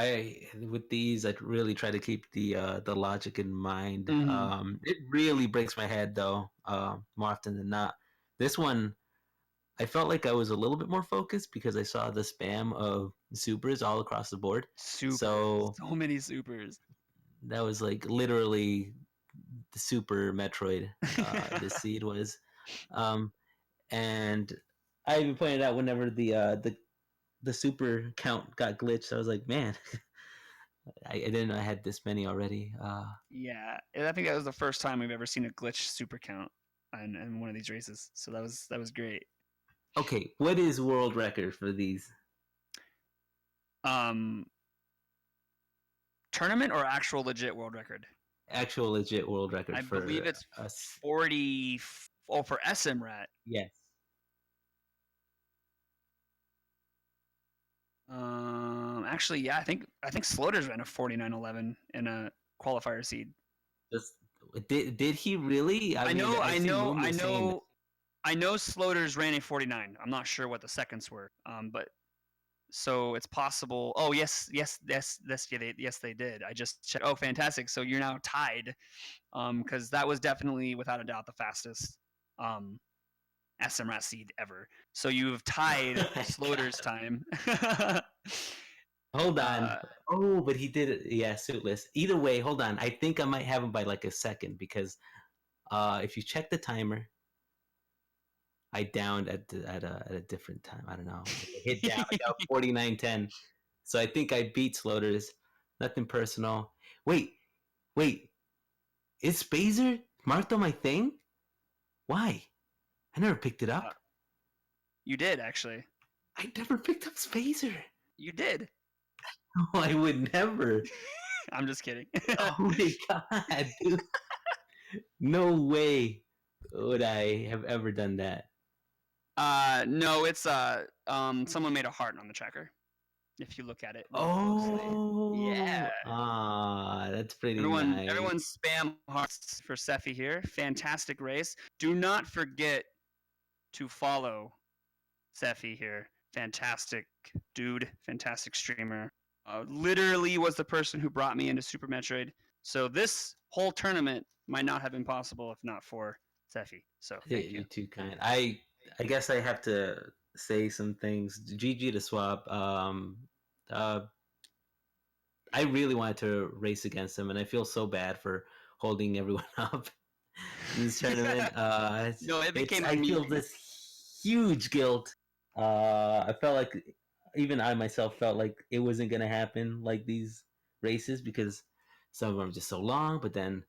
with these I really try to keep the logic in mind. Mhm. It really breaks my head though, more often than not. This one I felt like I was a little bit more focused because I saw the spam of supers all across the board. Super, So so many supers. that was like literally the super Metroid. This seed was, um, and I even pointed out whenever the super count got glitched, I was like, man, I didn't know I had this many already. Yeah, and I think that was the first time we've ever seen a glitch super count in one of these races. So that was great. Okay, what is world record for these? Um, Tournament or actual legit world record? Actual legit world record I for believe it's us? 40. Oh, for SMRAT. Yes. Actually, yeah, I think Sloters ran a 49.11 in a qualifier seed. Just did he really? I mean, know, I I see know, I Mundo saying know, I know. Sloters ran a 49. I'm not sure what the seconds were. But so it's possible. Oh yes, yeah, they did. I just checked. Oh, fantastic! So you're now tied. Because that was definitely, without a doubt, the fastest SMRAT seed ever. So you've tied Sloters' time. Hold on. uh, Oh, but he did it. Yeah, suitless. Either way, hold on. I think I might have him by like a second because if you check the timer, I downed at a different time. I don't know. I hit down. I got 49:10. So I think I beat Sloters. Nothing personal. Wait. Is Spazer marked on my thing? Why? I never picked it up. you did actually. I never picked up Spazer. You did. No, I would never. I'm just kidding. Oh my god, dude. No way would I have ever done that. No, it's someone made a heart on the tracker. If you look at it really closely. Yeah. Oh, that's pretty Everyone nice. spam hearts for Sephi here. Fantastic race. Do not forget to follow Sephi here. Fantastic dude. Fantastic streamer. Literally was the person who brought me into Super Metroid. So this whole tournament might not have been possible if not for Sephi. So thank you. You're too kind. I guess I have to say some things. GG to Swap. Uh, I really wanted to race against him, and I feel so bad for holding everyone up in this tournament. No, it became a I feel meeting. this huge guilt. I felt like even I myself felt like it wasn't gonna happen like these races because some of them are just so long. But then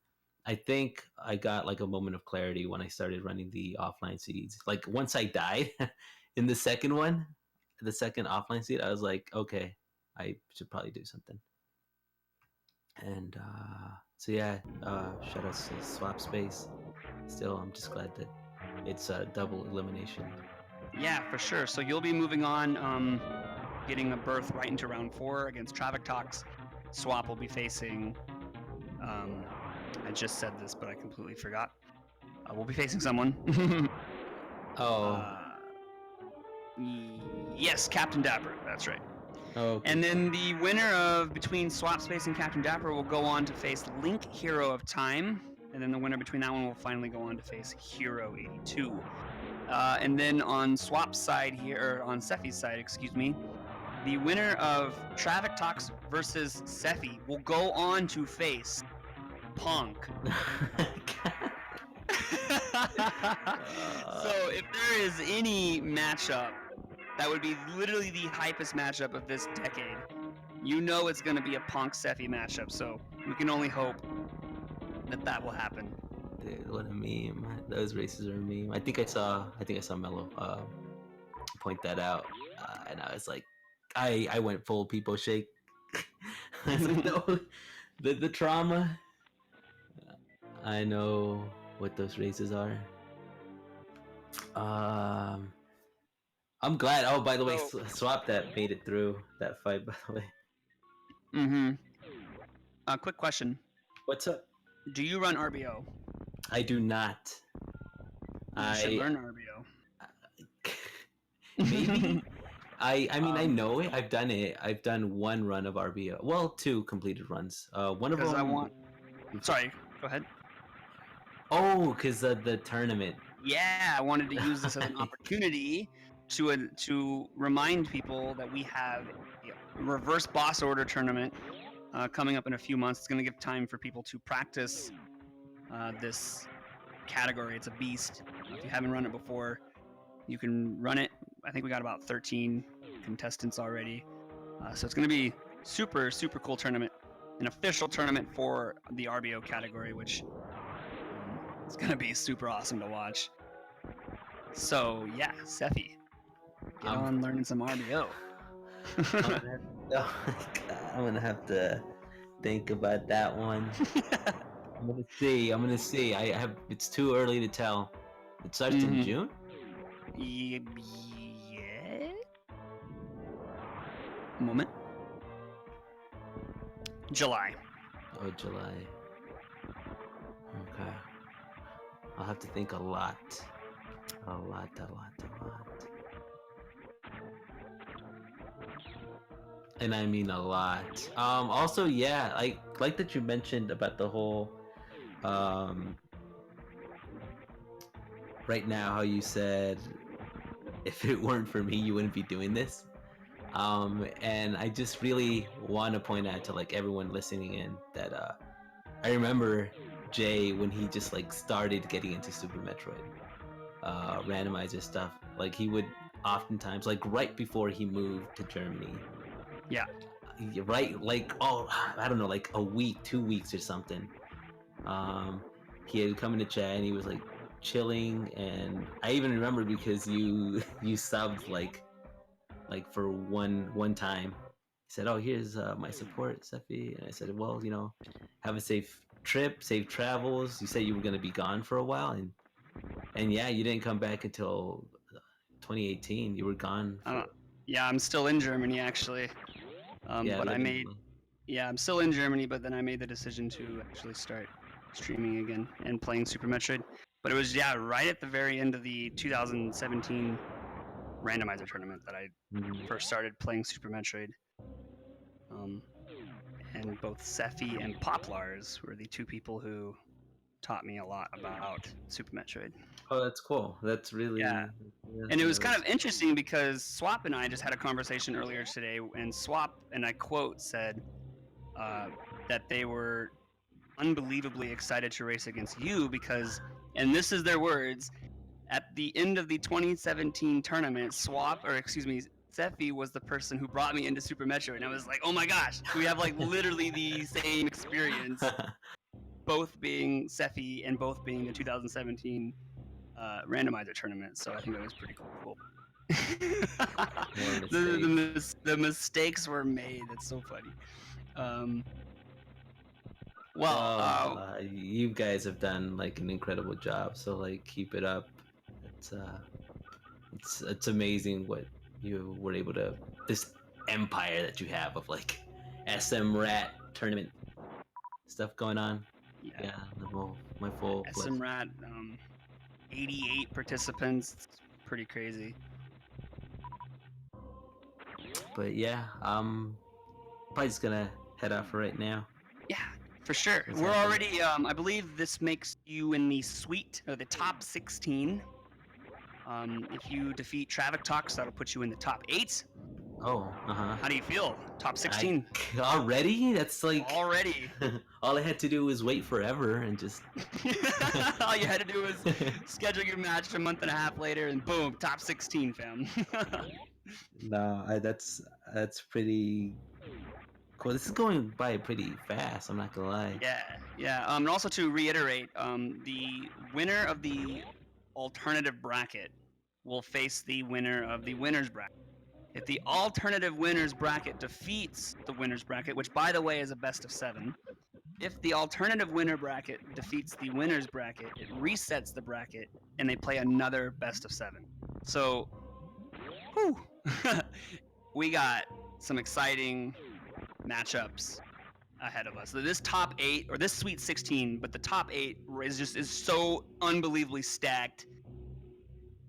I think I got like a moment of clarity when I started running the offline seeds. Like once I died in the second one, the second offline seed, I was like, okay, I should probably do something. And so yeah, shout out to Swap Space. Still, I'm just glad that it's a double elimination. Yeah, for sure. So you'll be moving on, getting a berth right into round 4 against Traffic Talks. Swap will be facing. I just said this, but I completely forgot. We'll be facing someone. Oh. Yes, Captain Dapper. That's right. Oh. And then the winner of between Swap Space and Captain Dapper will go on to face Link, Hero of Time. And then the winner between that one will finally go on to face Hero 82. And then on Swap's side here, or on Sephi's side, excuse me, the winner of Traffic Talks versus Sephi will go on to face Punk. So if there is any matchup that would be literally the hypest matchup of this decade, you know it's going to be a Punk Sephi matchup. So we can only hope that will happen. dude, what a meme. Those races are a meme. I think I saw Mello point that out, and I was like, I went full people shake. I was like, no, the trauma. I know what those races are. Um, I'm glad. Oh, by the way, So, Swap that made it through that fight. By the way, mm-hmm. Quick question: what's up? do you run RBO? I do not. You should I learn RBO. maybe. I mean I Um, know it. I've done it. I've done one run of RBO. Well, two completed runs. One of because I them. want. Sorry, go ahead. Oh, because of the tournament. Yeah, I wanted to use this as an opportunity to remind people that we have a reverse boss order tournament coming up in a few months. It's going to give time for people to practice this category. It's a beast. If you haven't run it before, you can run it. I think we got about 13 contestants already. So it's going to be super, super cool tournament. An official tournament for the RBO category, which it's going to be super awesome to watch. So, yeah, Sephi, get on learning some RBO. I'm gonna have to think about that one. I'm gonna see. I have. It's too early to tell. It starts in June. Yeah. Moment. July. Oh, July. Okay. I'll have to think a lot. A lot. And I mean a lot. Also, yeah, like that you mentioned about the whole right now, how you said if it weren't for me you wouldn't be doing this. And I just really want to point out to like everyone listening in that I remember Jay when he just like started getting into Super Metroid randomizer stuff. Like he would oftentimes, like right before he moved to Germany, Yeah. right, like, oh, I don't know, like a week, 2 weeks or something, he had come into chat and he was like chilling. And I even remember because you subbed like for one time. He said, oh, here's my support, Sephi. And I said, well, have a safe trip, safe travels. You said you were going to be gone for a while, and yeah, you didn't come back until 2018. You were gone for... Yeah, I'm still in Germany actually. Yeah, But I'm still in Germany, but then I made the decision to actually start streaming again and playing Super Metroid. But it was, yeah, right at the very end of the 2017 randomizer tournament that I first started playing Super Metroid. And both Sephi and Poplars were the two people who taught me a lot about Super Metroid. Oh, that's cool. That's really... Yeah. And it was kind of interesting because Swap and I just had a conversation earlier today, and Swap, and I quote, said that they were unbelievably excited to race against you because, and this is their words, at the end of the 2017 tournament, Sephi was the person who brought me into Super Metroid, and I was like, oh my gosh, we have like literally the same experience, both being Sephi and both being the 2017 randomizer tournament. So I think that was pretty cool. the mistakes were made. That's so funny. You guys have done like an incredible job. So like, keep it up. It's amazing what you were able to, this empire that you have of like SMRAT tournament stuff going on. Yeah, my full SMRAT, 88 participants. It's pretty crazy. But yeah, probably just gonna head out for right now. Yeah, for sure. We're already, I believe this makes you in the the top 16. If you defeat Traffic Talks, that'll put you in the top 8. Oh, How do you feel? Top 16. Already? That's like... Already. All I had to do was wait forever and just... All you had to do was schedule your match a month and a half later and boom, top 16, fam. No, that's pretty Cool. This is going by pretty fast. I'm not gonna lie. Yeah. And also to reiterate, the winner of the alternative bracket will face the winner of the winners bracket. If the alternative winners bracket defeats the winners bracket, which by the way is a best of 7, if the alternative winner bracket defeats the winners bracket, it resets the bracket and they play another best of 7. So, whew, we got some exciting matchups ahead of us. So this top 8 or this Sweet 16, but the top 8 is so unbelievably stacked.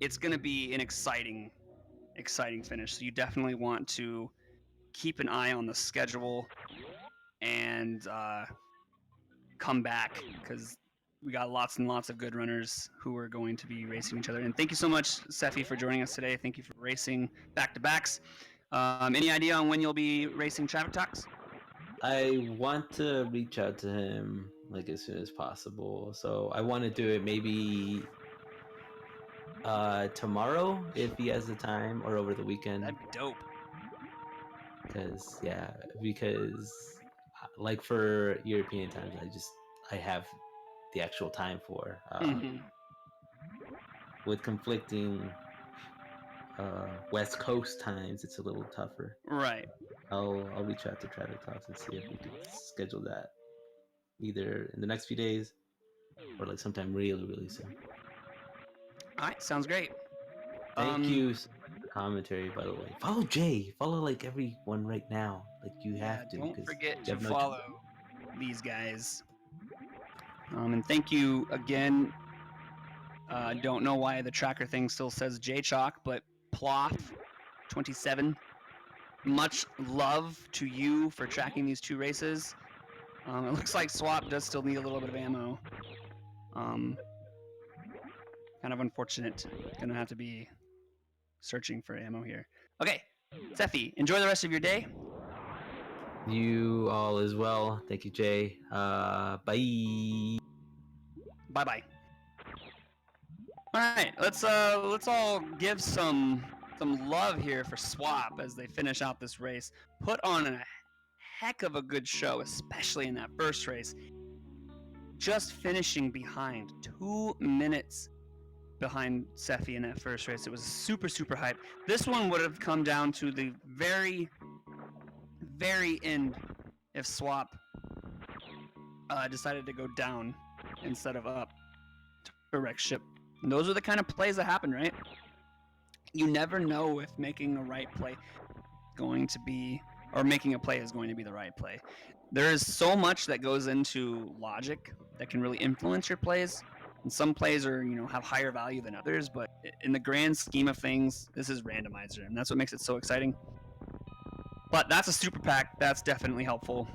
It's going to be an exciting finish. So you definitely want to keep an eye on the schedule and come back because we got lots and lots of good runners who are going to be racing each other. And thank you so much, Seffi, for joining us today. Thank you for racing back-to-backs. Any idea on when you'll be racing Traffic Talks? I want to reach out to him like as soon as possible. So I want to do it maybe tomorrow if he has the time, or over the weekend. That'd be dope. Because like for European times, I have the actual time for. With conflicting West Coast times, it's a little tougher. Right. I'll reach out to Traffic Talks and see if we can schedule that either in the next few days or like sometime really, really soon. All right, sounds great. Thank you for the commentary, by the way. Follow Jay. Follow like everyone right now. Like you have to. Don't forget to have no follow these guys. And thank you again. Don't know why the tracker thing still says JChalk, but Ploth27. Much love to you for tracking these 2 races. It looks like Swap does still need a little bit of ammo. Kind of unfortunate. Gonna have to be searching for ammo here. Okay, Seffi, enjoy the rest of your day. You all as well. Thank you, Jay. Bye. Bye. All right, let's all give some love here for Swap as they finish out this race. Put on a heck of a good show, especially in that first race. Just finishing behind 2 minutes behind Seffi in that first race. It was super hype. This one would have come down to the very end if Swap decided to go down instead of up to wreck ship. And those are the kind of plays that happen, right? You never know if making a right play making a play is going to be the right play. There is so much that goes into logic that can really influence your plays. And some plays are, have higher value than others, but in the grand scheme of things, this is randomizer, and that's what makes it so exciting. But that's a super pack. That's definitely helpful.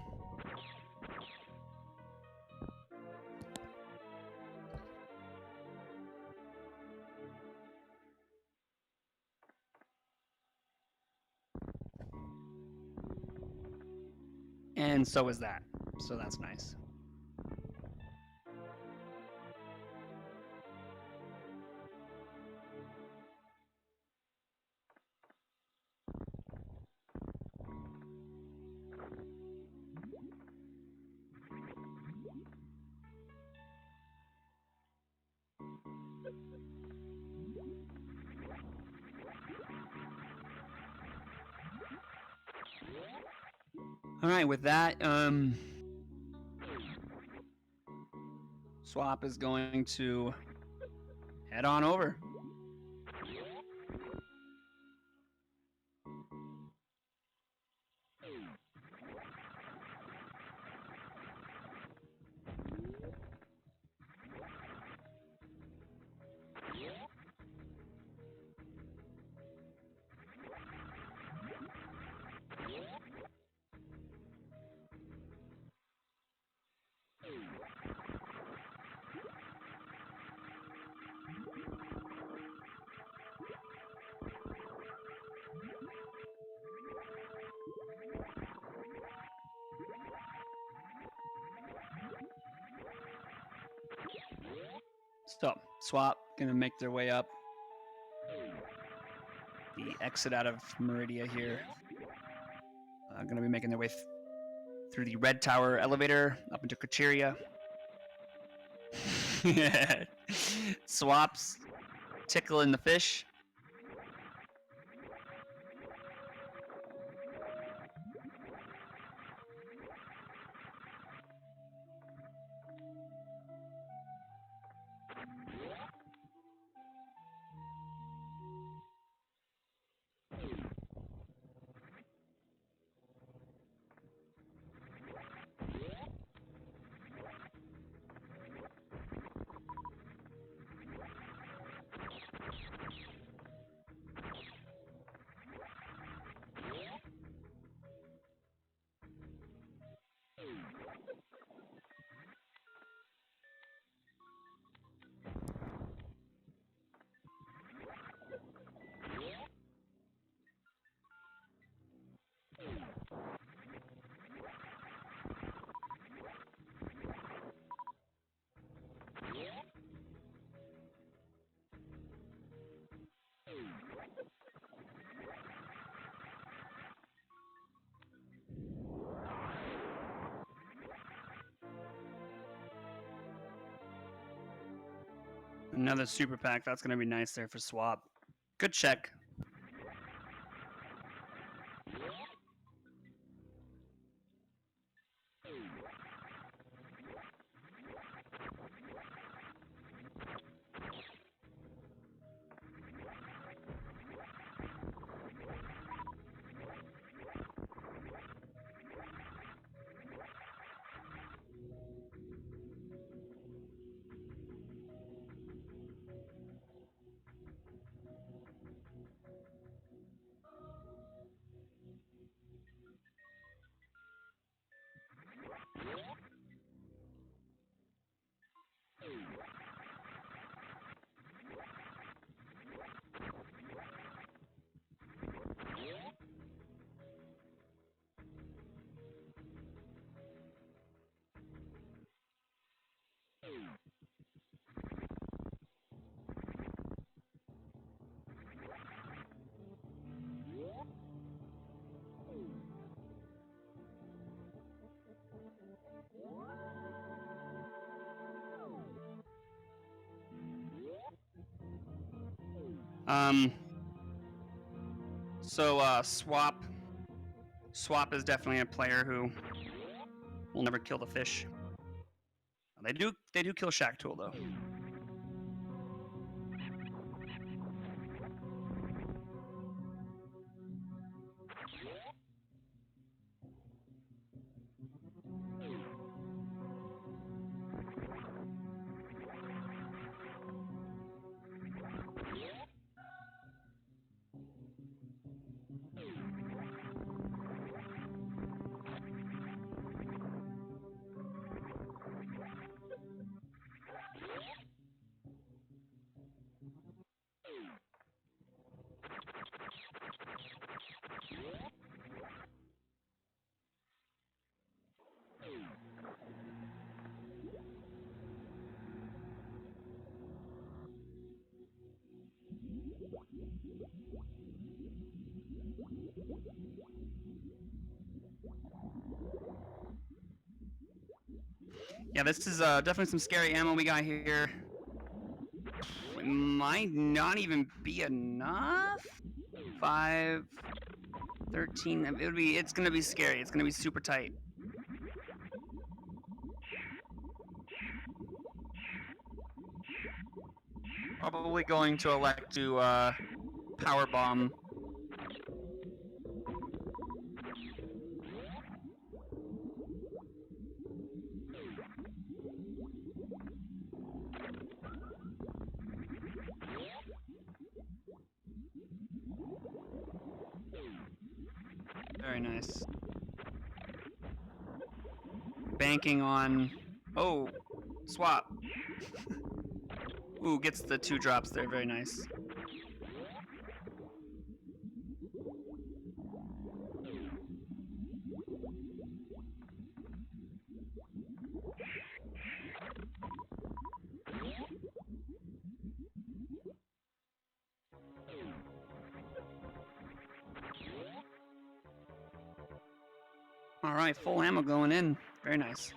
And so is that. So that's nice. All right, with that, Swap is going to head on over. So, Swap gonna make their way up the exit out of Meridia here. Gonna be making their way through the Red Tower elevator up into Kateria. Swaps, tickling the fish. Another super pack. That's going to be nice there for swap. Good check. So Swap is definitely a player who will never kill the fish. They do kill Shack Tool though. Yeah, this is definitely some scary ammo we got here. It might not even be enough. 5, 13. It's gonna be scary. It's gonna be super tight. Probably going to elect to power bomb. Very nice. Banking on. Oh, swap. Ooh, gets the 2 drops there. Very nice. All right, full ammo going in. Very nice.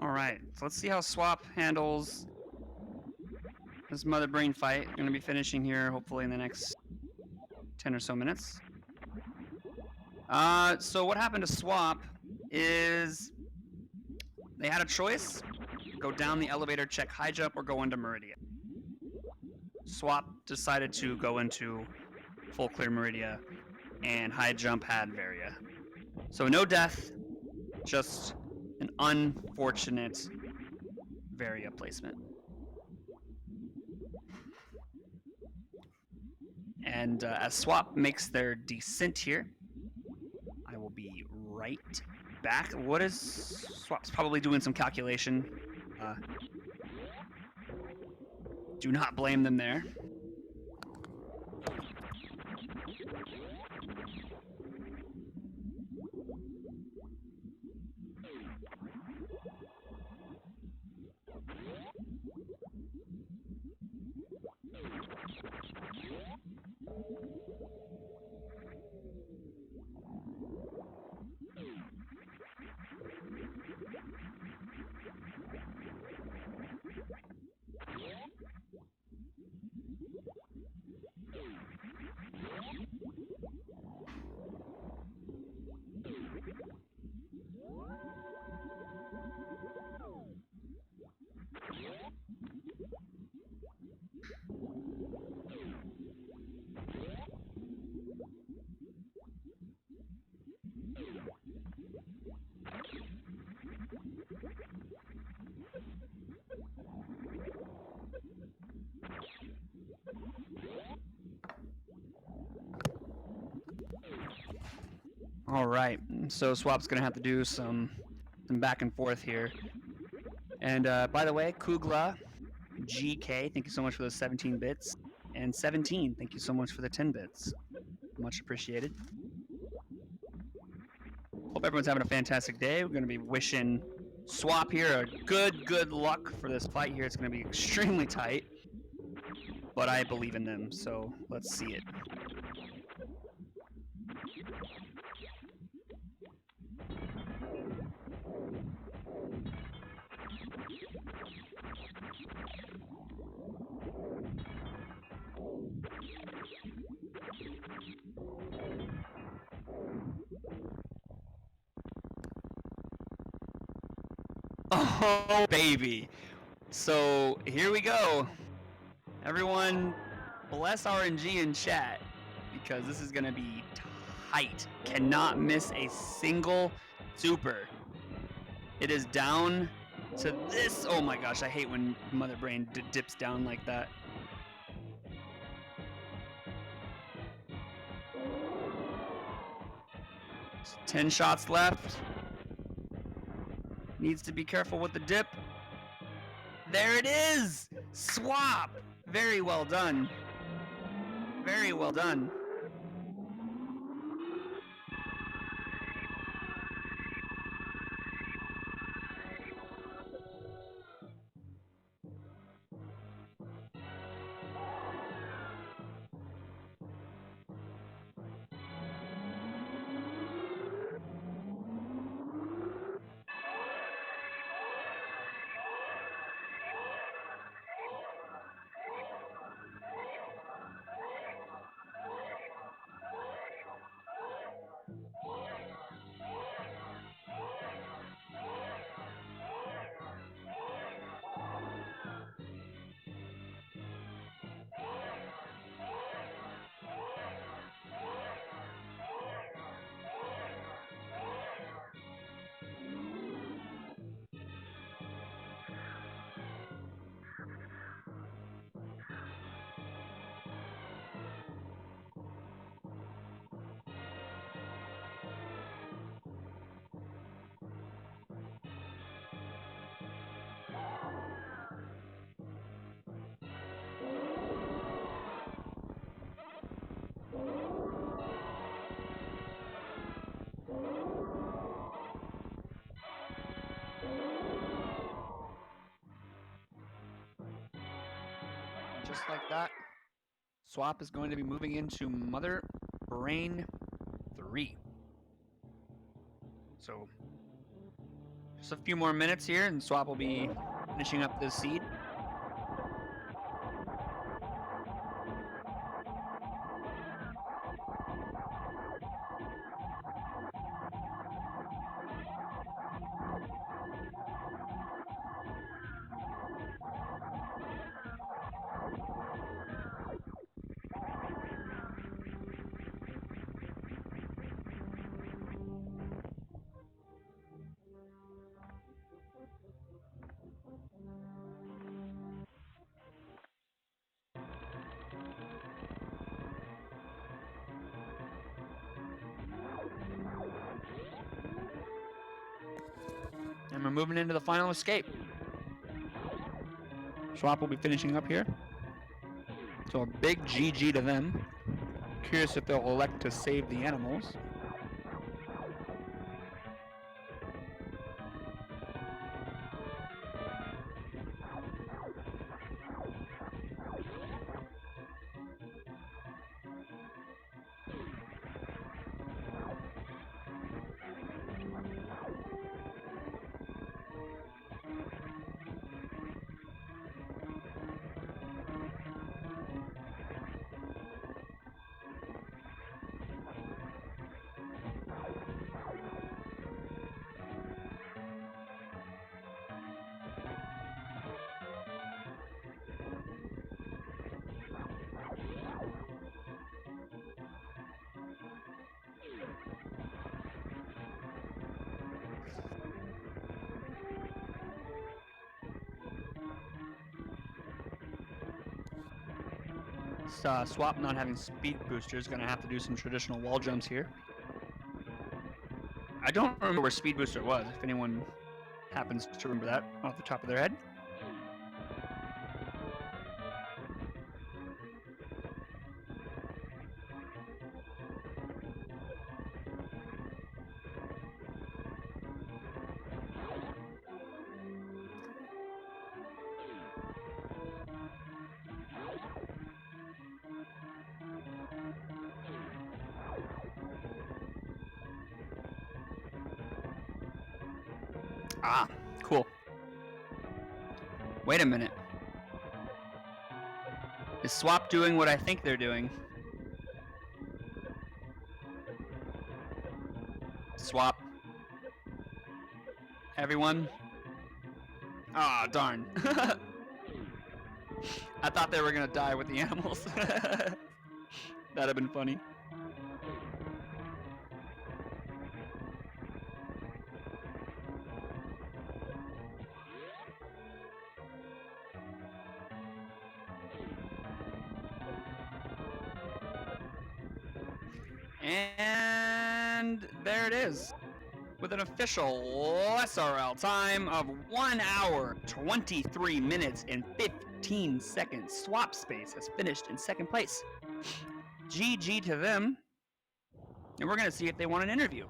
All right, so let's see how Swap handles this Mother Brain fight. Going to be finishing here hopefully in the next 10 or so minutes. So what happened to Swap is they had a choice: go down the elevator, check high jump, or go into Meridia. Swap decided to go into full clear Meridia, and high jump had Varia. So no death, just an unfortunate Varia placement. And as Swap makes their descent here, I will be right back. What is Swap's probably doing some calculation? Do not blame them there. All right, so Swap's gonna have to do some back and forth here. And by the way, Kugla, GK, thank you so much for those 17 bits. And 17, thank you so much for the 10 bits. Much appreciated. Hope everyone's having a fantastic day. We're going to be wishing Swap here a good luck for this fight here. It's going to be extremely tight, but I believe in them, so let's see it. Oh, baby. So here we go. Everyone, bless RNG in chat because this is going to be tight. Cannot miss a single super. It is down to this. Oh my gosh, I hate when Mother Brain dips down like that. Just 10 shots left. Needs to be careful with the dip. There it is! Swap! Very well done. Very well done. just like that, Swap is going to be moving into Mother Brain 3. So, just a few more minutes here, and Swap will be finishing up this seed. And we're moving into the final escape. Swap will be finishing up here. So a big GG to them. Curious if they'll elect to save the animals. Swap not having speed booster is going to have to do some traditional wall jumps here. I don't remember where speed booster was, if anyone happens to remember that off the top of their head. Ah, cool. Wait a minute. Is Swap doing what I think they're doing? Swap. Everyone? Ah, darn. I thought they were gonna die with the animals. That'd have been funny. And there it is. With an official SRL time of 1 hour, 23 minutes, and 15 seconds. Swap Space has finished in second place. GG to them. And we're going to see if they want an interview.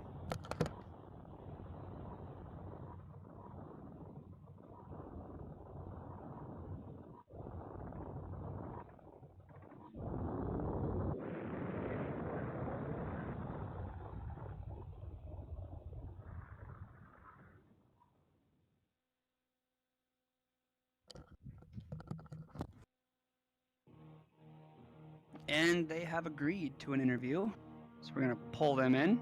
And they have agreed to an interview. So we're going to pull them in.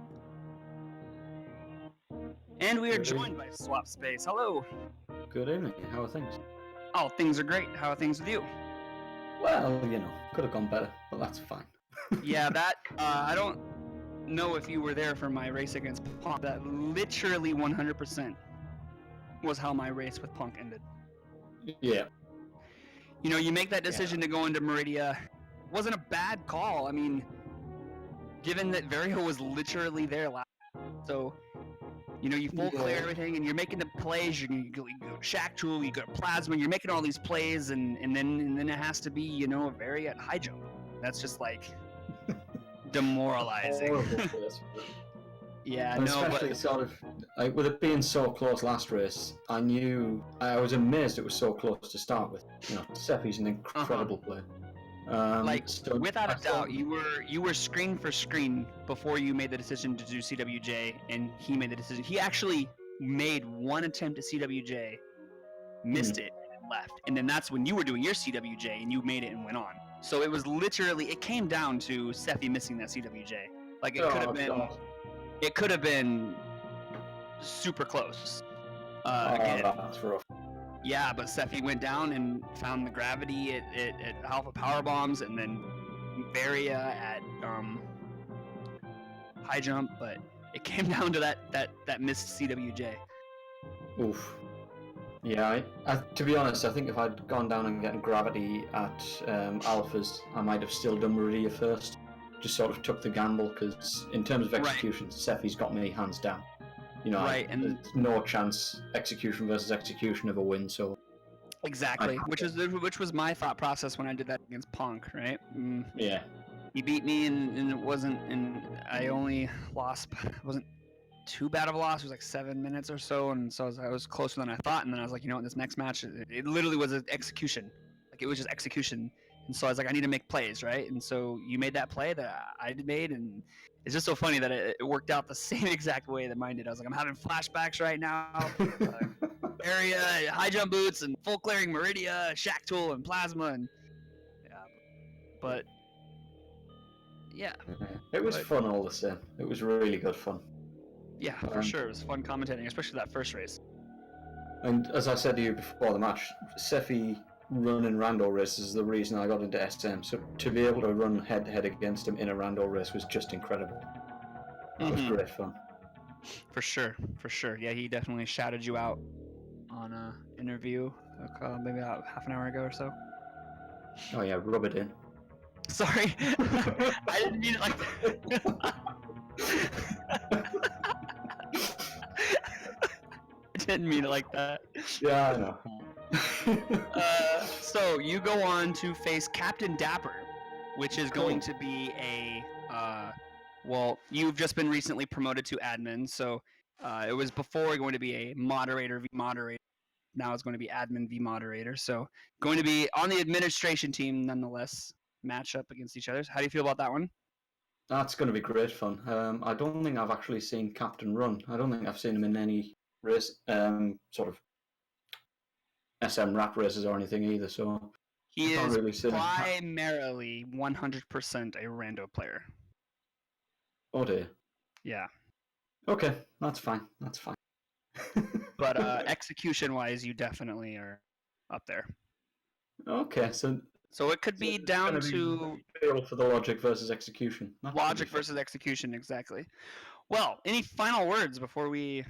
And we are joined by Swap Space. Hello. Good evening. How are things? Oh, things are great. How are things with you? Well, could have gone better, but that's fine. Yeah, that, I don't know if you were there for my race against Punk. That literally 100% was how my race with Punk ended. Yeah. You make that decision to go into Meridia. Wasn't a bad call. I mean, given that Vario was literally there last, so you full clear everything, and you're making the plays. You go Shack Tool, you go Plasma. You're making all these plays, and then it has to be a Vario at high jump. That's just like demoralizing. Horrible place. Yeah, and no, especially but sort of Like, with it being so close last race, I was amazed it was so close to start with. Seffi's an incredible player. So without I a doubt, thought- you were screen for screen before you made the decision to do CWJ, and he made the decision. He actually made one attempt at CWJ, missed it, and left, and then that's when you were doing your CWJ, and you made it and went on. So it was literally, it came down to Seffi missing that CWJ. Like it could have been super close. Again, that's rough. yeah, but Seffi went down and found the gravity at Alpha Power Bombs, and then Varia at high jump. But it came down to that missed CWJ. Oof. Yeah, to be honest, I think if I'd gone down and gotten gravity at Alphas, I might have still done Meridia first. Just sort of took the gamble, because in terms of execution, Seffi's got me hands down. Right, and there's no chance execution versus execution of a win, so... Exactly, which was my thought process when I did that against Punk, right? Yeah. He beat me, and it wasn't, and I only lost, it wasn't too bad of a loss. It was like 7 minutes or so, and so I was closer than I thought. And then I was like, in this next match, it literally was an execution. Like, it was just execution. And so I was like, I need to make plays, right? And so you made that play that I made, and it's just so funny that it worked out the same exact way that mine did. I was like, I'm having flashbacks right now. Area, high jump boots, and full clearing Meridia, Shack Tool, and Plasma, and yeah, but yeah, it was fun all the same. It was really good fun. Yeah, for sure, it was fun commentating, especially that first race. And as I said to you before the match, Seffi running rando races is the reason I got into SM. So to be able to run head to head against him in a rando race was just incredible. It was great fun. For sure. Yeah, he definitely shouted you out on a interview, maybe about half an hour ago or so. Oh yeah, rub it in. Sorry, I didn't mean it like that. I didn't mean it like that. Yeah, I know. So you go on to face Captain Dapper, which is going to be a well, you've just been recently promoted to admin, so it was before going to be a moderator v moderator. Now it's going to be admin v moderator, so going to be on the administration team nonetheless. Match up against each other. How do you feel about that one? That's going to be great fun. I don't think I've actually seen Captain run. I don't think I've seen him in any race, sort of SMRAT races or anything either. So he is really primarily 100% a rando player. Oh dear. Yeah. Okay, that's fine. But execution-wise, you definitely are up there. Okay, so it could be down to feel for the logic versus execution. Logic versus execution, exactly. Well, any final words before we?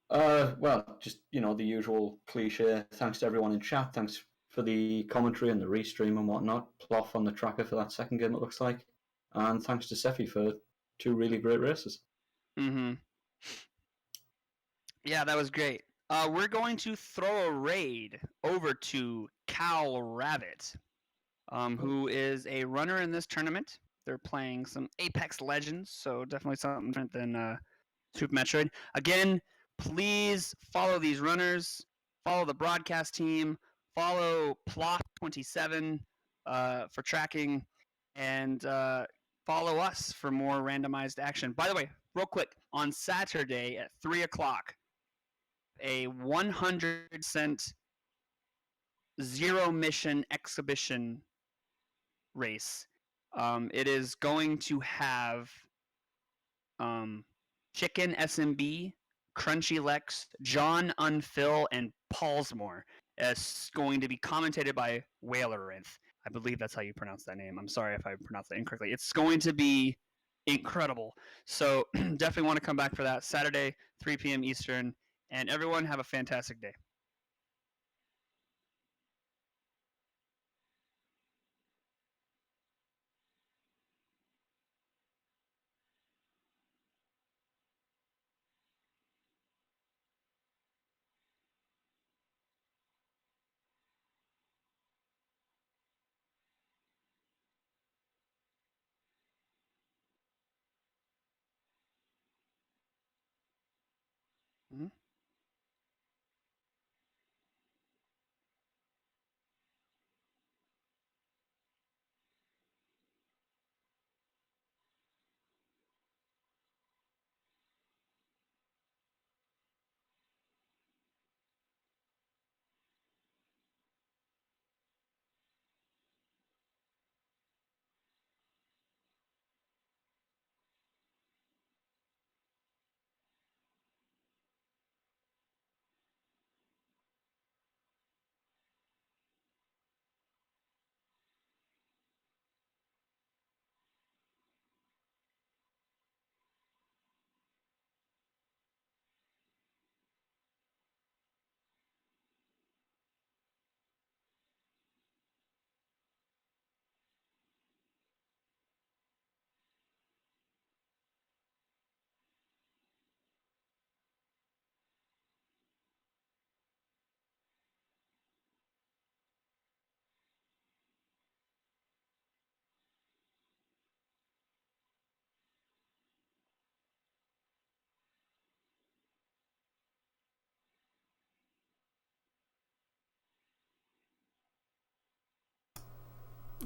Well, just the usual cliche. Thanks to everyone in chat. Thanks for the commentary and the restream and whatnot. Ploff on the tracker for that second game, it looks like, and thanks to Seffi for 2 really great races. Yeah, that was great. We're going to throw a raid over to Cal Rabbit, who is a runner in this tournament. They're playing some Apex Legends, so definitely something different than Super Metroid. Again, please follow these runners, follow the broadcast team, follow Plot27 for tracking, and follow us for more randomized action. By the way, real quick, on Saturday at 3 o'clock, a 100% zero mission exhibition race. It is going to have Chicken SMB, Crunchy Lex, John Unfill, and Paulsmore. It's going to be commentated by Whaler-Rinth. I believe that's how you pronounce that name. I'm sorry if I pronounced that incorrectly. It's going to be incredible. So definitely want to come back for that. Saturday, 3 p.m. Eastern. And everyone have a fantastic day.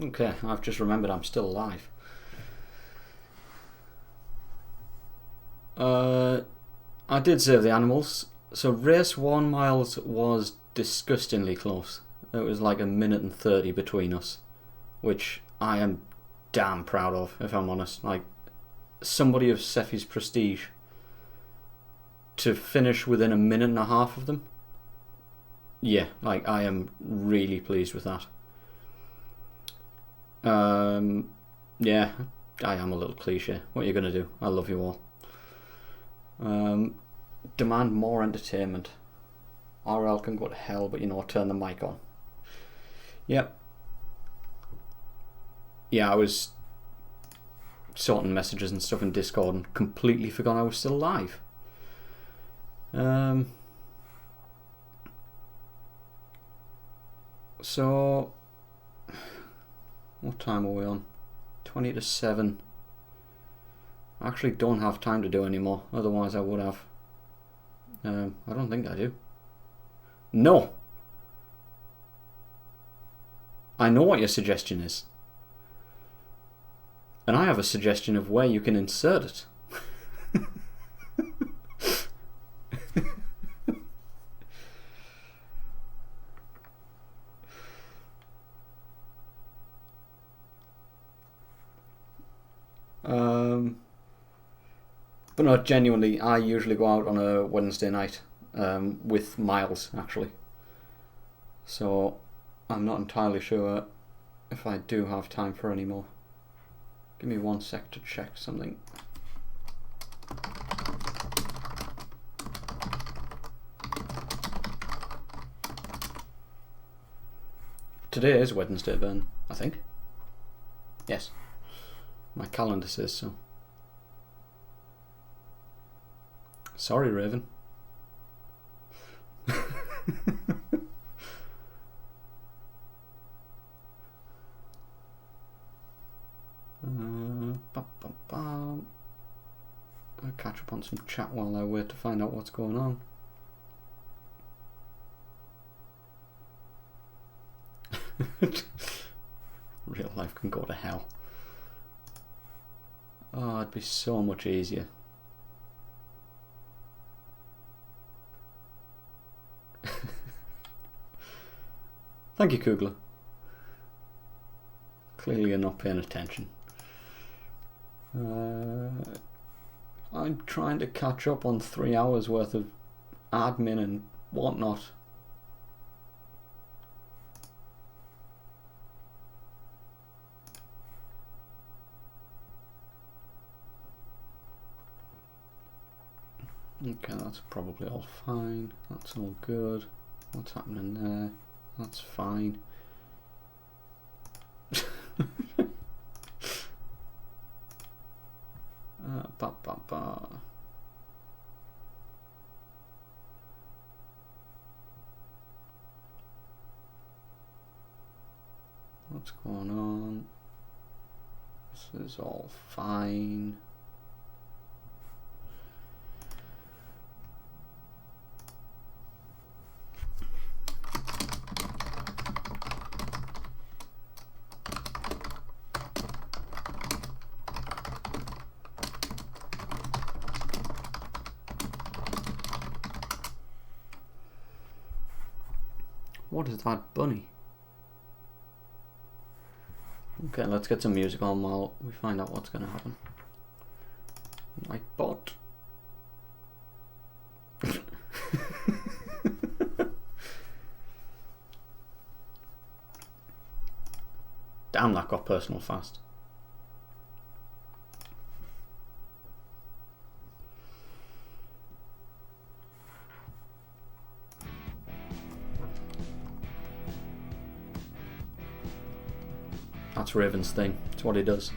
Okay, I've just remembered I'm still alive. I did save the animals. So race 1 miles was disgustingly close. It was like 1:30 between us, which I am damn proud of, if I'm honest. Like, somebody of Seffi's prestige to finish within 1.5 minutes of them. Yeah, like, I am really pleased with that. Yeah, I am a little cliche. What are you gonna do? I love you all. Demand more entertainment. RL can go to hell, but you know, turn the mic on. Yep. Yeah, I was sorting messages and stuff in Discord and completely forgot I was still alive. So, what time are we on? 20 to 7. I actually don't have time to do anymore, otherwise I would have. I don't think I do. No! I know what your suggestion is. And I have a suggestion of where you can insert it. But no, genuinely, I usually go out on a Wednesday night with Miles, actually. So I'm not entirely sure if I do have time for any more. Give me 1 sec to check something. Today is Wednesday, Ben, I think. Yes. My calendar says so. Sorry, Raven. I'll catch up on some chat while I wait to find out what's going on. Real life can go to hell. Oh, it'd be so much easier. Thank you, Kugler. Clearly you're not paying attention. I'm trying to catch up on 3 hours worth of admin and whatnot. Okay, that's probably all fine. That's all good. What's happening there? That's fine. What's going on? This is all fine. What is that bunny? Okay, let's get some music on while we find out what's going to happen. My bot. Damn, that got personal fast. That's Raven's thing. It's what he does.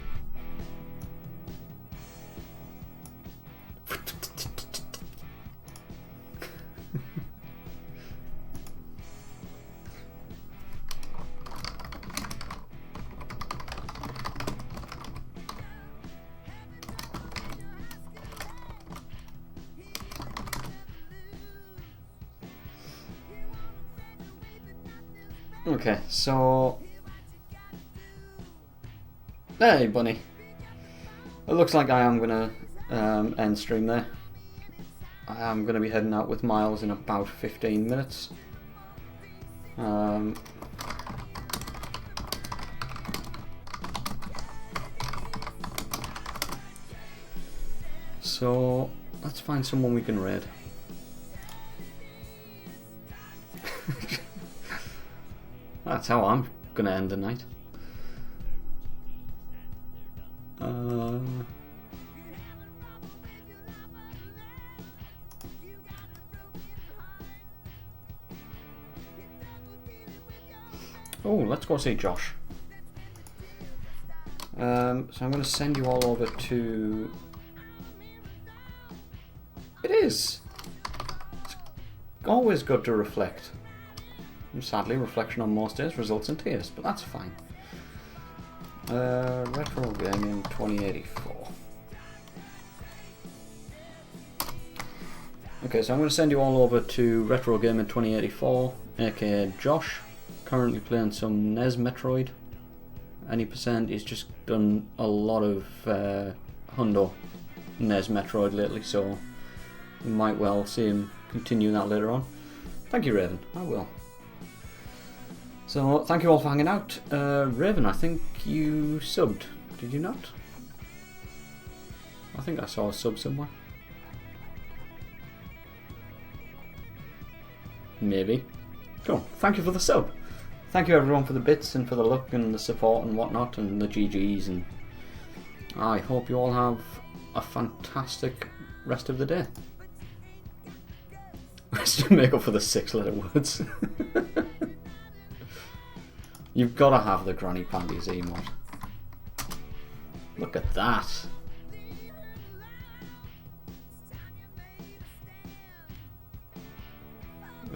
Okay, so Hey, bunny. It looks like I am gonna end stream there. I am gonna be heading out with Miles in about 15 minutes. So let's find someone we can raid. That's how I'm gonna end the night. Oh, let's go see Josh. So I'm going to send you all over to... It is! It's always good to reflect. And sadly, reflection on most days results in tears, but that's fine. Retro Gaming 2084. Okay, so I'm going to send you all over to Retro Gaming 2084, aka Josh. Currently playing some NES Metroid. Any percent, he's just done a lot of Hundo NES Metroid lately, so you might well see him continue that later on. Thank you, Raven. I will. So thank you all for hanging out. Raven, I think you subbed. Did you not? I think I saw a sub somewhere. Maybe. Cool. Thank you for the sub. Thank you everyone for the bits and for the luck and the support and whatnot and the GGs, and I hope you all have a fantastic rest of the day. Let's just make up for the 6-letter words. You've got to have the Granny Panties emote. Look at that.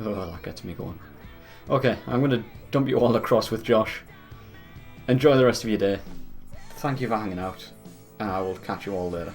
Oh, that gets me going. Okay, I'm going to dump you all across with Josh. Enjoy the rest of your day. Thank you for hanging out, and I will catch you all later.